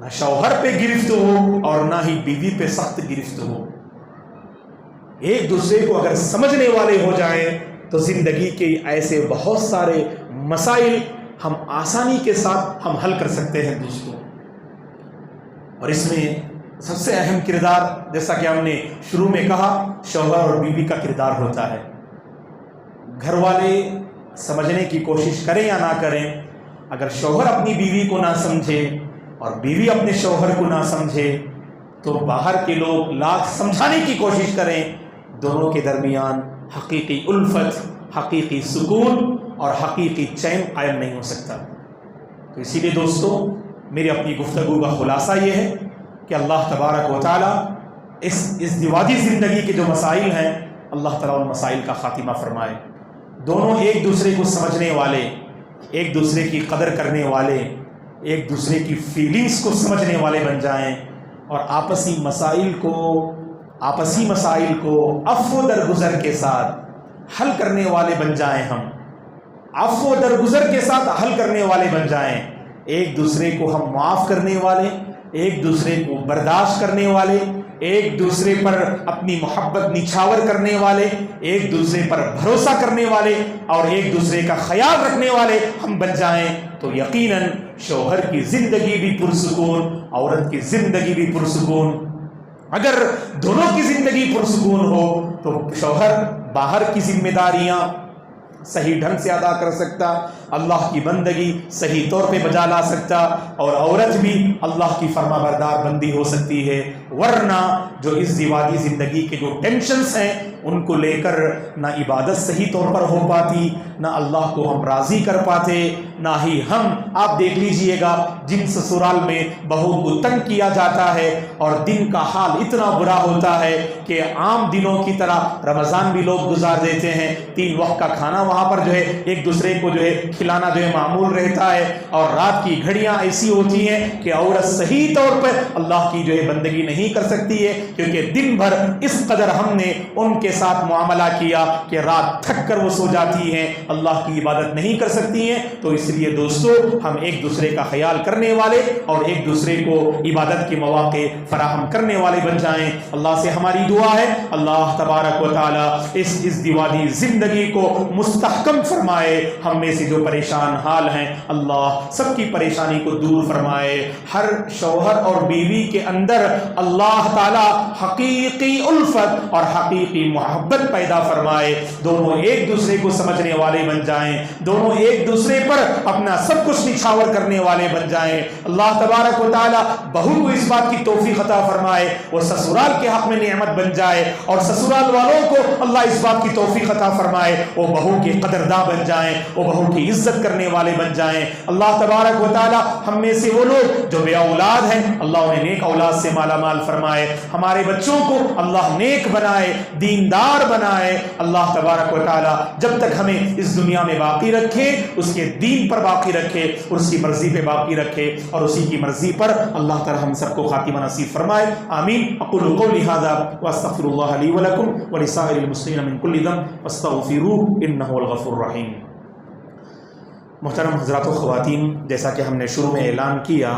نہ شوہر پہ گرفت ہو اور نہ ہی بیوی پہ سخت گرفت ہو. ایک دوسرے کو اگر سمجھنے والے ہو جائیں تو زندگی کے ایسے بہت سارے مسائل ہم آسانی کے ساتھ ہم حل کر سکتے ہیں دوستوں. اور اس میں سب سے اہم کردار، جیسا کہ ہم نے شروع میں کہا، شوہر اور بیوی کا کردار ہوتا ہے. گھر والے سمجھنے کی کوشش کریں یا نہ کریں، اگر شوہر اپنی بیوی کو نہ سمجھے اور بیوی اپنے شوہر کو نہ سمجھے تو باہر کے لوگ لاکھ سمجھانے کی کوشش کریں، دونوں کے درمیان حقیقی الفت، حقیقی سکون اور حقیقی چین قائم نہیں ہو سکتا. تو اسی لیے دوستوں، میری اپنی گفتگو کا خلاصہ یہ ہے کہ اللہ تبارک و تعالیٰ اس دیواتی زندگی کے جو مسائل ہیں، اللہ تعالیٰ ان مسائل کا خاتمہ فرمائے. دونوں ایک دوسرے کو سمجھنے والے، ایک دوسرے کی قدر کرنے والے، ایک دوسرے کی فیلنگز کو سمجھنے والے بن جائیں اور آپسی مسائل کو عفو درگزر کے ساتھ حل کرنے والے بن جائیں. ہم عفو درگزر کے ساتھ حل کرنے والے بن جائیں، ایک دوسرے کو ہم معاف کرنے والے، ایک دوسرے کو برداشت کرنے والے، ایک دوسرے پر اپنی محبت نچھاور کرنے والے، ایک دوسرے پر بھروسہ کرنے والے اور ایک دوسرے کا خیال رکھنے والے ہم بن جائیں تو یقیناً شوہر کی زندگی بھی پرسکون، عورت کی زندگی بھی پرسکون. اگر دونوں کی زندگی پرسکون ہو تو شوہر باہر کی ذمہ داریاں صحیح ڈھنگ سے ادا کر سکتا، اللہ کی بندگی صحیح طور پہ بجا لا سکتا، اور عورت بھی اللہ کی فرما بردار بندی ہو سکتی ہے. ورنہ جو اس زیوادی زندگی کے جو ٹینشنز ہیں ان کو لے کر نہ عبادت صحیح طور پر ہو پاتی، نہ اللہ کو ہم راضی کر پاتے، نہ ہی ہم. آپ دیکھ لیجئے گا جن سسرال میں بہو کو تنگ کیا جاتا ہے اور دن کا حال اتنا برا ہوتا ہے کہ عام دنوں کی طرح رمضان بھی لوگ گزار دیتے ہیں، 3 وقت کا کھانا وہاں پر جو ہے ایک دوسرے کو جو ہے کھلانا جو ہے معمول رہتا ہے، اور رات کی گھڑیاں ایسی ہوتی ہیں کہ عورت صحیح طور پر اللہ کی جو ہے بندگی نہیں کر سکتی ہے، کیونکہ دن بھر اس قدر ہم نے ان کے ساتھ معاملہ کیا کہ رات تھک کر وہ سو جاتی ہیں، اللہ کی عبادت نہیں کر سکتی ہیں. تو اس لیے دوستو، ہم ایک دوسرے کا خیال کرنے والے اور ایک دوسرے کو عبادت کے مواقع فراہم کرنے والے بن جائیں. اللہ سے ہماری دعا ہے اللہ تبارک و تعالی اس دیوالی زندگی کو مستحکم فرمائے. ہم میں سے جو پریشان حال ہیں اللہ سب کی پریشانی کو دور فرمائے. ہر شوہر اور بیوی کے اندر اللہ تعالی حقیقی الفت اور حقیقی محبت پیدا فرمائے. دونوں ایک دوسرے کو سمجھنے والے بن جائیں، دونوں ایک دوسرے پر اپنا سب کچھ نچھاور کرنے والے بن جائیں. اللہ تبارک و تعالی بہو کو اس بات کی توفیق عطا فرمائے وہ سسرال کے حق میں نعمت بن جائے، اور سسرال والوں کو اللہ اس بات کی توفیق عطا فرمائے وہ بہو کے قدرداں بن جائیں، وہ بہو کی عزت کرنے والے بن جائیں. اللہ تبارک و تعالی ہم میں سے وہ لوگ جو بے اولاد ہیں اللہ انہیں نیک اولاد سے مالا مال فرمائے. ہمارے بچوں کو اللہ نیک بنائے، دیندار بنائے. اللہ تبارک و تعالی جب تک ہمیں اس دنیا میں باقی رکھے اس کے دین پر باقی رکھے اور اس کی مرضی پہ باقی رکھے، اور اسی کی مرضی پر اللہ تعالی ہم سب کو خاتمہ نصیب فرمائے. آمین. اقول قولی ھذا واستغفر اللہ لی ولکم ولسائر المسلمین من کل ذنب فاستغفروہ انہ هو الغفور الرحیم. محترم حضرات و خواتین، جیسا کہ ہم نے شروع میں اعلان کیا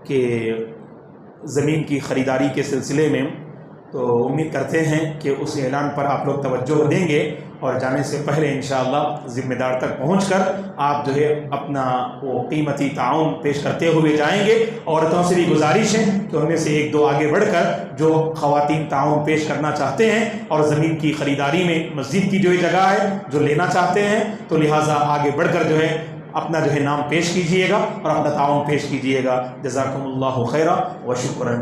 کہ زمین کی خریداری کے سلسلے میں، تو امید کرتے ہیں کہ اس اعلان پر آپ لوگ توجہ دیں گے اور جانے سے پہلے انشاءاللہ ذمہ دار تک پہنچ کر آپ جو ہے اپنا وہ قیمتی تعاون پیش کرتے ہوئے جائیں گے. عورتوں سے بھی گزارش ہے کہ ان میں سے 1-2 آگے بڑھ کر جو خواتین تعاون پیش کرنا چاہتے ہیں اور زمین کی خریداری میں مسجد کی جو جگہ ہے جو لینا چاہتے ہیں، تو لہٰذا آگے بڑھ کر جو ہے اپنا جو ہے نام پیش کیجئے گا اور اپنا تعاون پیش کیجئے گا. جزاکم اللہ خیرا و شکراً.